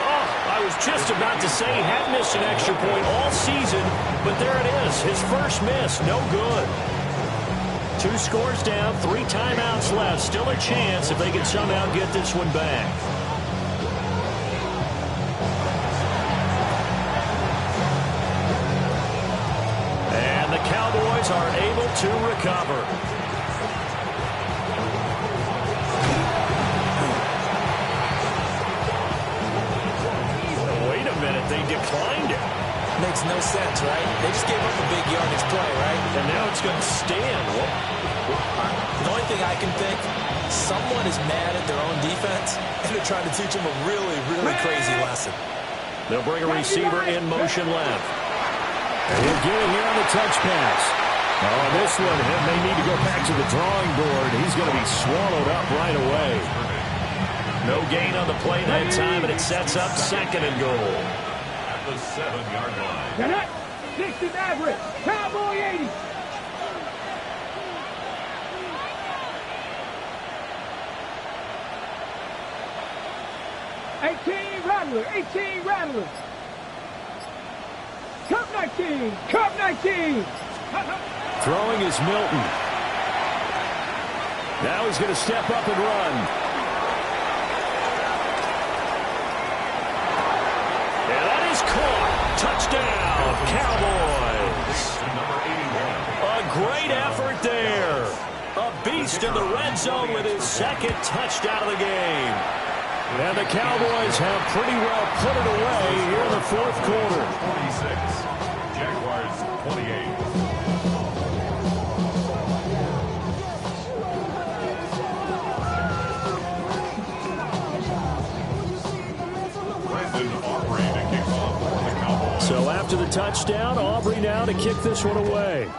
Oh, I was just about to say he hadn't missed an extra point all season, but there it is, his first miss, no good. 2 scores down, 3 timeouts left. Still a chance if they can somehow get this one back. And the Cowboys are able to recover. Wait a minute, they declined it. Makes no sense, right? They just gave up a big yardage play, right? And now it's going to stand. The only thing I can think, someone is mad at their own defense, and they're trying to teach them a really, really crazy lesson. They'll bring a receiver in motion left. And he'll get it here on the touch pass. Oh, this one, they need to go back to the drawing board. He's going to be swallowed up right away. No gain on the play that time, and it sets up 2nd and goal. At the 7-yard line. You're not 60 average. Cowboy 80. Rattler, 18 Rattler. Cup 19, Cup 19. Throwing is Milton. Now he's going to step up and run. And that is caught. Touchdown, Cowboys. A great effort there. A beast in the red zone with his 2nd touchdown of the game. And the Cowboys have pretty well put it away here in the 4th quarter. 46. Jaguars 28. So after the touchdown, Aubrey now to kick this one away.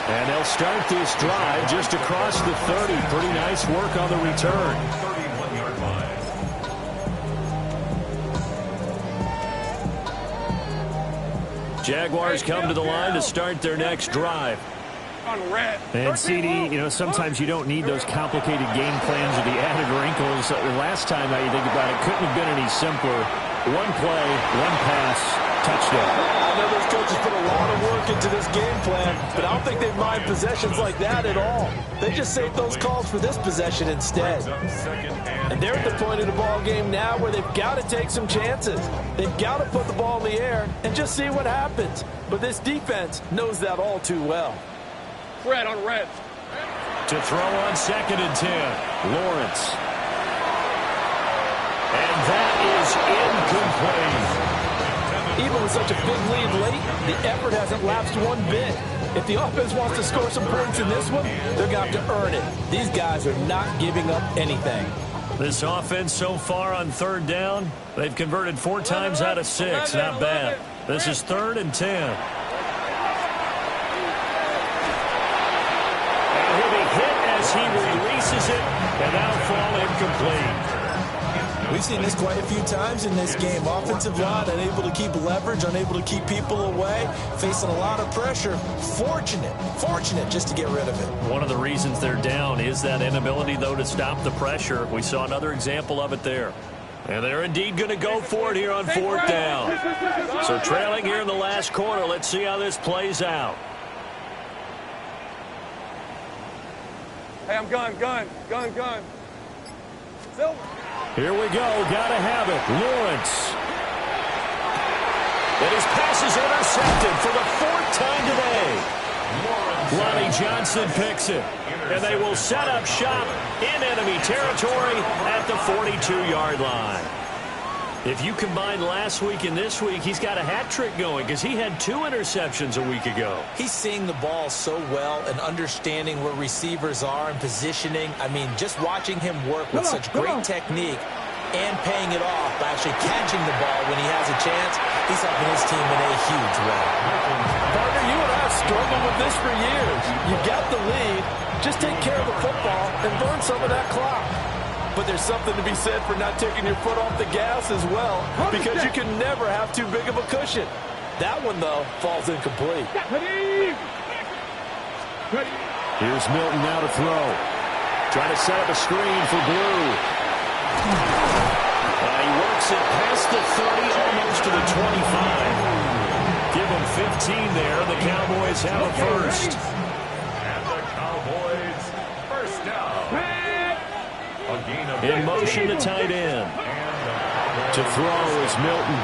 And they'll start this drive just across the 30. Pretty nice work on the return. 31-yard line. Jaguars come to the line to start their next drive. And CD, sometimes you don't need those complicated game plans or the added wrinkles. Last time, now you think about it, couldn't have been any simpler. One play, one pass, touchdown. I know those coaches put a lot of work into this game plan, but I don't think they mind possessions like that at all. They just save those calls for this possession instead. And they're at the point of the ball game now where they've got to take some chances. They've got to put the ball in the air and just see what happens. But this defense knows that all too well. Red on red. To throw on 2nd and 10, Lawrence. And that is incomplete. Even with such a big lead late, the effort hasn't lapsed one bit. If the offense wants to score some points in this one, they're going to have to earn it. These guys are not giving up anything. This offense so far on 3rd down, they've converted 4 times out of 6. Not bad. This is 3rd and 10. He releases it, and that'll fall incomplete. We've seen this quite a few times in this game. Offensive line unable to keep leverage, unable to keep people away, facing a lot of pressure. Fortunate just to get rid of it. One of the reasons they're down is that inability, though, to stop the pressure. We saw another example of it there. And they're indeed going to go for it here on 4th down. So trailing here in the last quarter, let's see how this plays out. Hey, I'm gun. Silver. Here we go. Gotta have it. Lawrence. And his pass is intercepted for the 4th time today. Lonnie Johnson picks it. And they will set up shop in enemy territory at the 42-yard line. If you combine last week and this week, he's got a hat trick going because he had 2 interceptions a week ago. He's seeing the ball so well and understanding where receivers are and positioning. I mean, just watching him work with such great technique and paying it off by actually catching the ball when he has a chance, he's helping his team in a huge way. Partner, you and I have struggled with this for years. You got the lead. Just take care of the football and burn some of that clock. But there's something to be said for not taking your foot off the gas as well, because you can never have too big of a cushion. That one, though, falls incomplete. Here's Milton now to throw. Trying to set up a screen for Blue. He works it past the 30, almost to the 25. Give him 15 there. The Cowboys have a first. And the Cowboys first down. In motion to tight end. To throw is Milton.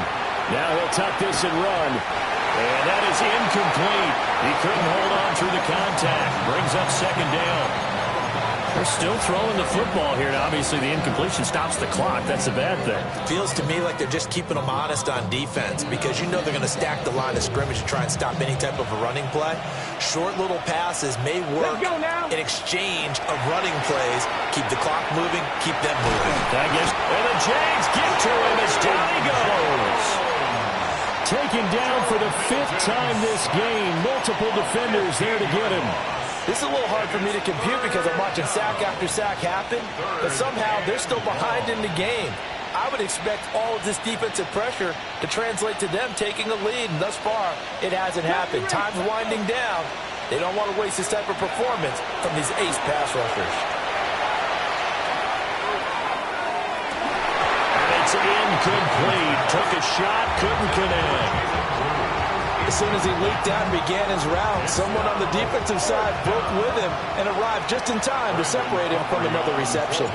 Now he'll tuck this and run. And that is incomplete. He couldn't hold on through the contact. Brings up 2nd down. They're still throwing the football here, and obviously the incompletion stops the clock. That's a bad thing. Feels to me like they're just keeping them honest on defense because you know they're going to stack the line of scrimmage to try and stop any type of a running play. Short little passes may work in exchange of running plays. Keep the clock moving, keep them moving. And the Jags get to him as down he goes. Taken down for the 5th time this game. Multiple defenders there to get him. This is a little hard for me to compute because I'm watching sack after sack happen, but somehow they're still behind in the game. I would expect all of this defensive pressure to translate to them taking a lead, and thus far, it hasn't happened. Time's winding down. They don't want to waste this type of performance from these ace pass rushers. And it's incomplete. Took a shot, couldn't connect. As soon as he leaked out and began his round, someone on the defensive side broke with him and arrived just in time to separate him from another reception.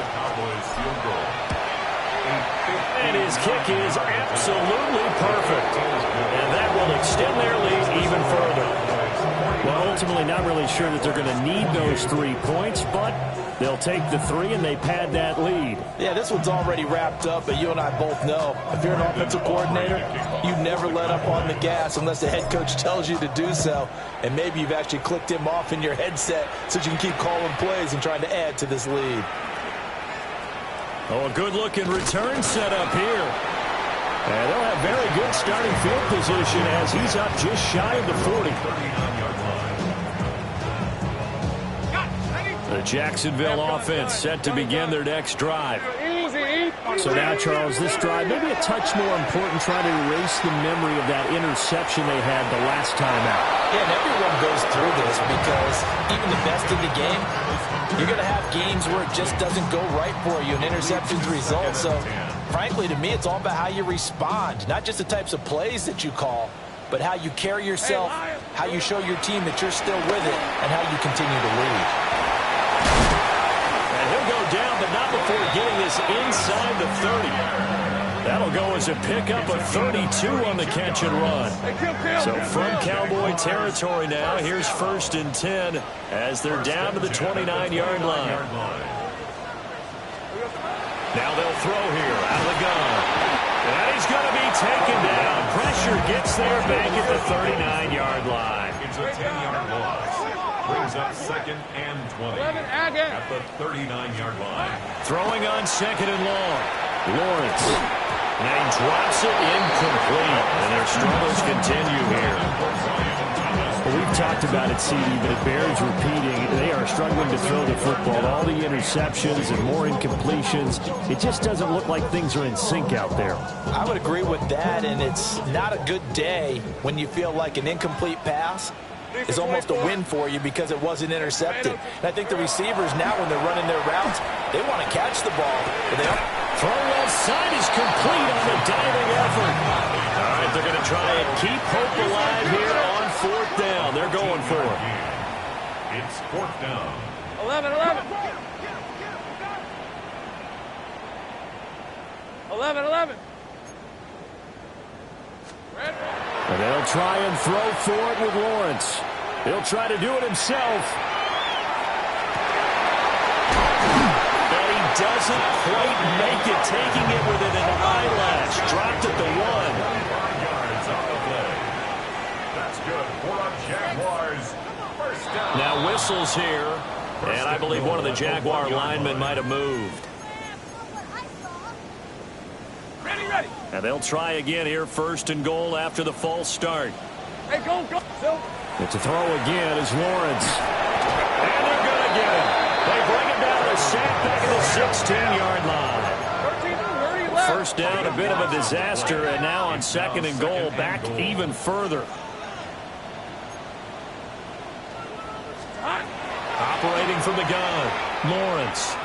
And his kick is absolutely perfect. And that will extend their lead even further. Well, ultimately not really sure that they're going to need those 3 points, but they'll take the 3 and they pad that lead. Yeah, this one's already wrapped up, but you and I both know if you're an offensive coordinator, you never let up on the gas unless the head coach tells you to do so. And maybe you've actually clicked him off in your headset so you can keep calling plays and trying to add to this lead. Oh, a good-looking return set up here. And they'll have very good starting field position as he's up just shy of the 40. The Jacksonville offense set to begin their next drive. So now, Charles, this drive maybe a touch more important, trying to erase the memory of that interception they had the last time out. Yeah, and everyone goes through this because even the best in the game, you're going to have games where it just doesn't go right for you and interceptions result. So, frankly, to me, it's all about how you respond, not just the types of plays that you call, but how you carry yourself, how you show your team that you're still with it, and how you continue to lead. And he'll go down, but not before getting this inside the 30. That'll go as a pickup of 32 on the catch and run. So from Cowboy territory now, here's 1st and 10 as they're down to the 29-yard line. Now they'll throw here out of the gun. And he's going to be taken down. Pressure gets there back at the 39-yard line. It's a 10-yard loss. Brings up 2nd and 20 at the 39-yard line. Throwing on 2nd and long. Lawrence. And he drops it incomplete. And their struggles continue here. Well, we've talked about it, CD, but it bears repeating. They are struggling to throw the football. All the interceptions and more incompletions. It just doesn't look like things are in sync out there. I would agree with that, and it's not a good day when you feel like an incomplete pass is almost a win for you because it wasn't intercepted. And I think the receivers now, when they're running their routes, they want to catch the ball. But they don't. Throw left side is complete on the diving effort. All right, they're going to try and keep hope alive here on 4th down. They're going for it. It's 4th down. 11. 11. And they'll try and throw for it with Lawrence. He'll try to do it himself. And he doesn't quite make it, taking it within an eyelash. Dropped at the 1. Yards on the play. That's good for the Jaguars. 1st down. Now whistles here. And I believe one of the Jaguar linemen might have moved. Ready. And they'll try again here, 1st and goal after the false start. Hey, go. It's a throw again is Lawrence. And they're going to get him. They bring him down to sack back at the 16-yard line. 1st down, a bit of a disaster, and now on 2nd and goal, back even further. Operating from the gun, Lawrence.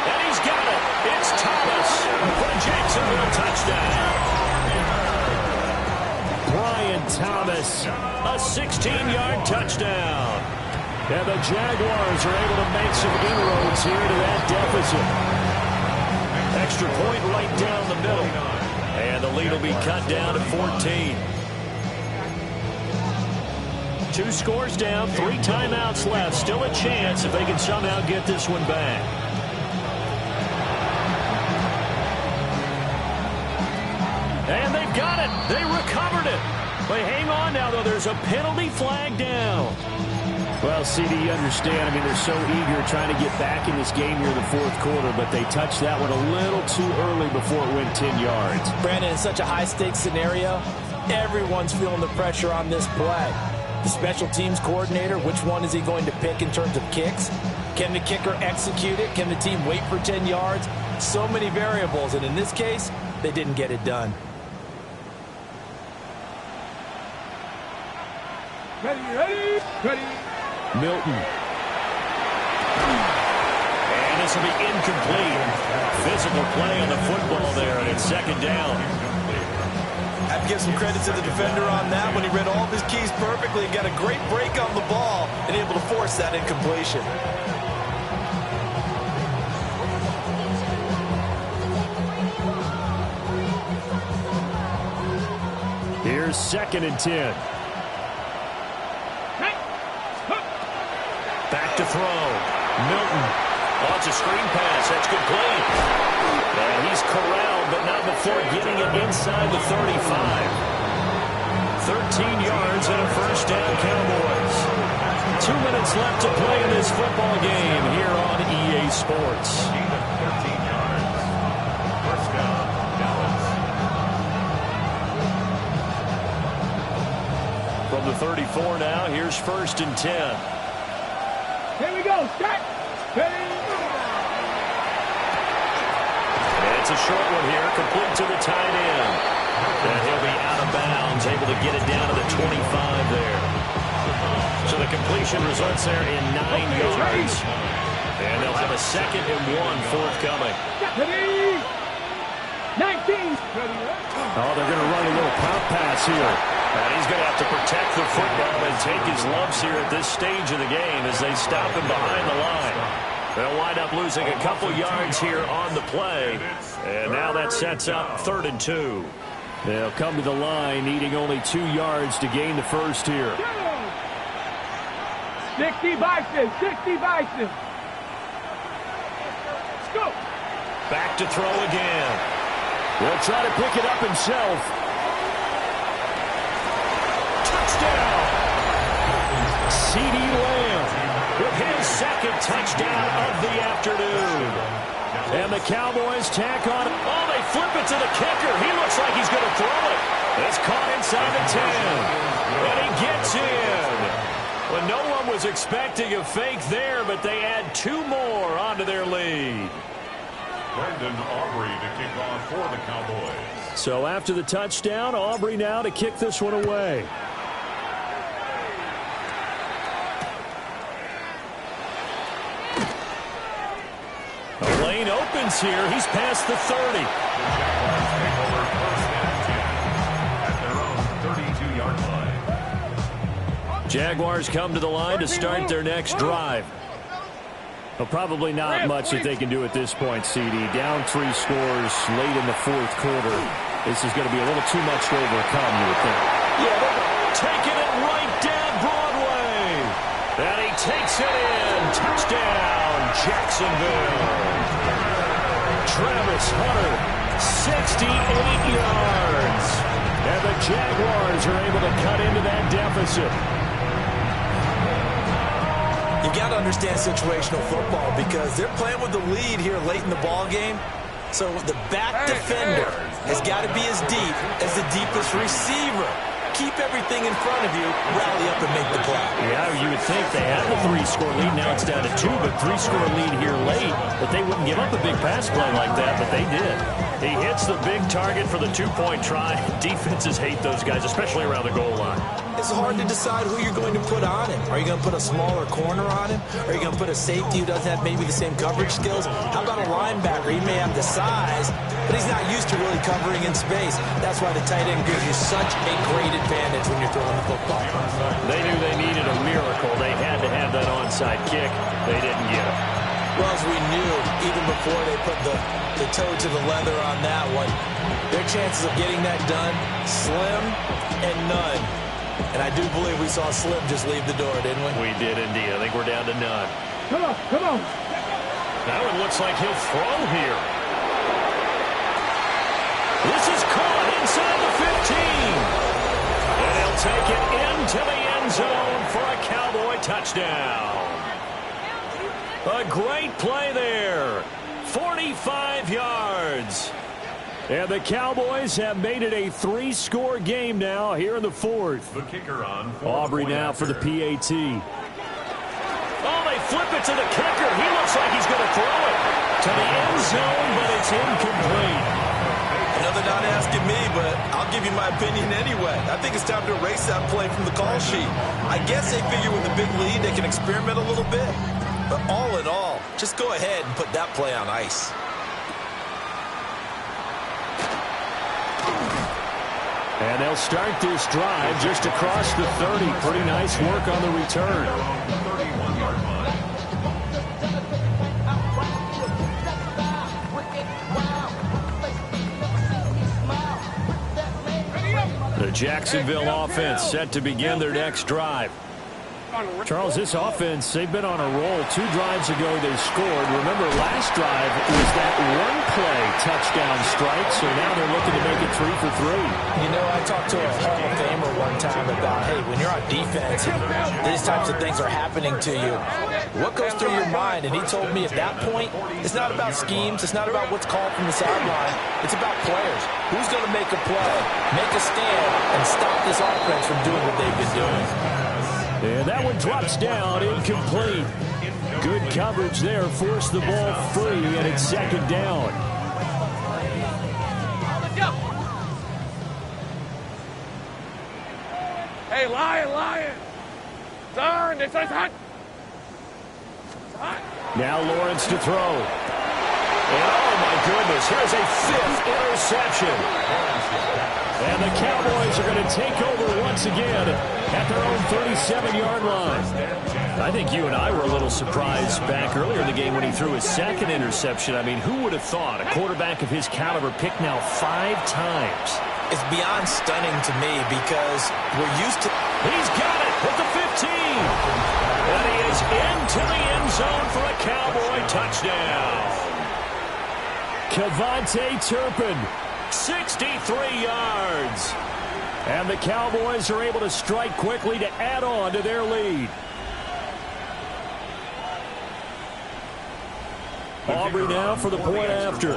And he's got it. It's Thomas for a Jacksonville touchdown. Brian Thomas, a 16-yard touchdown. And the Jaguars are able to make some inroads here to that deficit. Extra point right down the middle. And the lead will be cut down to 14. 2 scores down, 3 timeouts left. Still a chance if they can somehow get this one back. And they've got it. They recovered it. They hang on now, though. There's a penalty flag down. Well, CD, you understand. I mean, they're so eager trying to get back in this game here in the 4th quarter, but they touched that one a little too early before it went 10 yards. Brandon, in such a high-stakes scenario, everyone's feeling the pressure on this play. The special teams coordinator, which one is he going to pick in terms of kicks? Can the kicker execute it? Can the team wait for 10 yards? So many variables, and in this case, they didn't get it done. Ready. Milton. And this will be incomplete. Physical play on the football there, and it's 2nd down. I have to give some credit to the defender on that when he read all of his keys perfectly and got a great break on the ball and able to force that incompletion. Here's 2nd and 10. Back to throw. Milton. Oh, it's a screen pass. That's complete. And he's corralled, but not before getting it inside the 35. 13 yards and a 1st down, Cowboys. 2 minutes left to play in this football game here on EA Sports. 13 yards. 1st down, Dallas. From the 34 now, here's 1st and 10. Here we go. Start. Ready. It's a short one here, complete to the tight end. And he'll be out of bounds, able to get it down to the 25 there. So the completion results there in 9 yards. And they'll have a 2nd and 1 forthcoming. Ready. 19. Oh, they're going to run a little pop pass here. And he's going to have to protect the football and take his lumps here at this stage of the game as they stop him behind the line. They'll wind up losing a couple yards here on the play. And now that sets up 3rd and 2. They'll come to the line needing only 2 yards to gain the 1st here. 60 Bison. 60 Bison. Let's go. Back to throw again. Will try to pick it up himself. Touchdown! C.D. Lamb with his 2nd touchdown of the afternoon. And the Cowboys tack on. Oh, they flip it to the kicker. He looks like he's going to throw it. It's caught inside the 10. And he gets in. Well, no one was expecting a fake there, but they add 2 more onto their lead. Brendan Aubrey to kick off for the Cowboys. So after the touchdown, Aubrey now to kick this one away. A lane opens here. He's past the 30. The Jaguars take over 1st and 10 at their own 32-yard line. Jaguars come to the line to start their next drive. Well, probably not much that they can do at this point, CD. Down 3 scores late in the 4th quarter. This is going to be a little too much to overcome, you would think. Yeah, they're taking it right down Broadway. And he takes it in. Touchdown, Jacksonville. Travis Hunter, 68 yards. And the Jaguars are able to cut into that deficit. You got to understand situational football because they're playing with the lead here late in the ball game. So the back defender has got to be as deep as the deepest receiver. Keep everything in front of you, rally up and make the play. Yeah, you would think they had the 3-score lead. Now it's down to 2, but 3-score lead here late. But they wouldn't give up a big pass play like that, but they did. He hits the big target for the 2-point try. Defenses hate those guys, especially around the goal line. It's hard to decide who you're going to put on him. Are you going to put a smaller corner on him? Are you going to put a safety who doesn't have maybe the same coverage skills? How about a linebacker? He may have the size, but he's not used to really covering in space. That's why the tight end gives you such a great advantage when you're throwing the football. They knew they needed a miracle. They had to have that onside kick. They didn't get it. Well, as we knew, even before they put the toe to the leather on that one, their chances of getting that done, slim and none. And I do believe we saw Slim just leave the door, didn't we? We did indeed. I think we're down to none. Come on, come on. Now it looks like he'll throw here. This is caught inside the 15. And he'll take it into the end zone for a Cowboy touchdown. A great play there. 45 yards. And the Cowboys have made it a 3-score game now here in the fourth. The kicker on. Aubrey now for the PAT. Oh, they flip it to the kicker. He looks like he's going to throw it to the end zone, but it's incomplete. I know they're not asking me, but I'll give you my opinion anyway. I think it's time to erase that play from the call sheet. I guess they figure with a big lead they can experiment a little bit. But all in all, just go ahead and put that play on ice. And they'll start this drive just across the 30. Pretty nice work on the return. 31-yard line. The Jacksonville offense set to begin their next drive. Charles, this offense, they've been on a roll. 2 drives ago they scored. Remember, last drive was that one-play touchdown strike, so now they're looking to make it 3 for 3. You know, I talked to a Hall of Famer one time about, hey, when you're on defense and these types of things are happening to you, what goes through your mind? And he told me at that point, it's not about schemes. It's not about what's called from the sideline. It's about players. Who's going to make a play, make a stand, and stop this offense from doing what they've been doing? And that one drops down, incomplete. Good coverage there, forced the ball free, and it's second down. Hey, Lion. Turn, this is hot. Now Lawrence to throw. And oh my goodness, here's a 5th interception. And the Cowboys are going to take over once again at their own 37-yard line. I think you and I were a little surprised back earlier in the game when he threw his 2nd interception. I mean, who would have thought a quarterback of his caliber picked now 5 times? It's beyond stunning to me because we're used to... He's got it at the 15. And he is into the end zone for a Cowboy touchdown. Kevontae Turpin, 63 yards. And the Cowboys are able to strike quickly to add on to their lead. Aubrey now for the point after.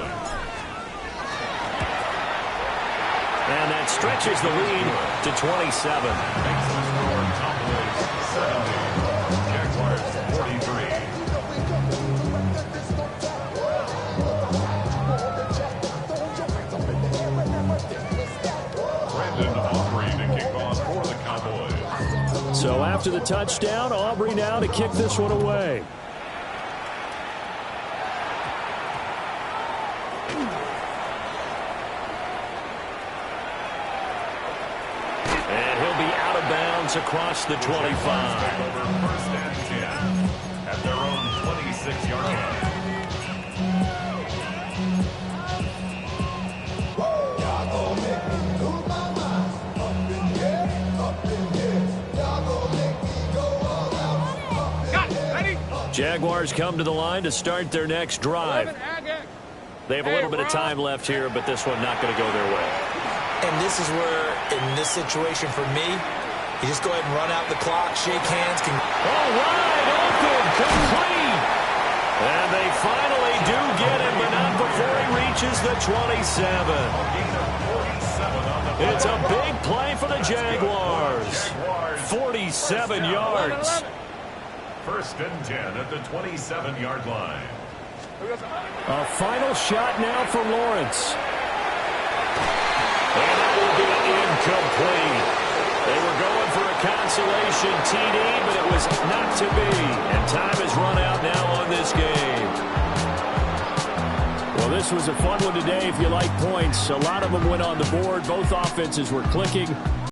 And that stretches the lead to 27. Makes the score Cowboys 70. Jaguars 43. So after the touchdown, Aubrey now to kick this one away. And he'll be out of bounds across the 25. First and 10 at their own 26-yard line. Jaguars come to the line to start their next drive. They have a little bit of time left here, but this one not going to go their way. And this is where, in this situation for me, you just go ahead and run out the clock, shake hands. Wide open, complete. And they finally do get him, but not before he reaches the 27. It's a big play for the Jaguars. 47 yards. First and 10 at the 27-yard line. A final shot now for Lawrence. And that will be incomplete. They were going for a consolation TD, but it was not to be. And time has run out now on this game. Well, this was a fun one today if you like points. A lot of them went on the board. Both offenses were clicking.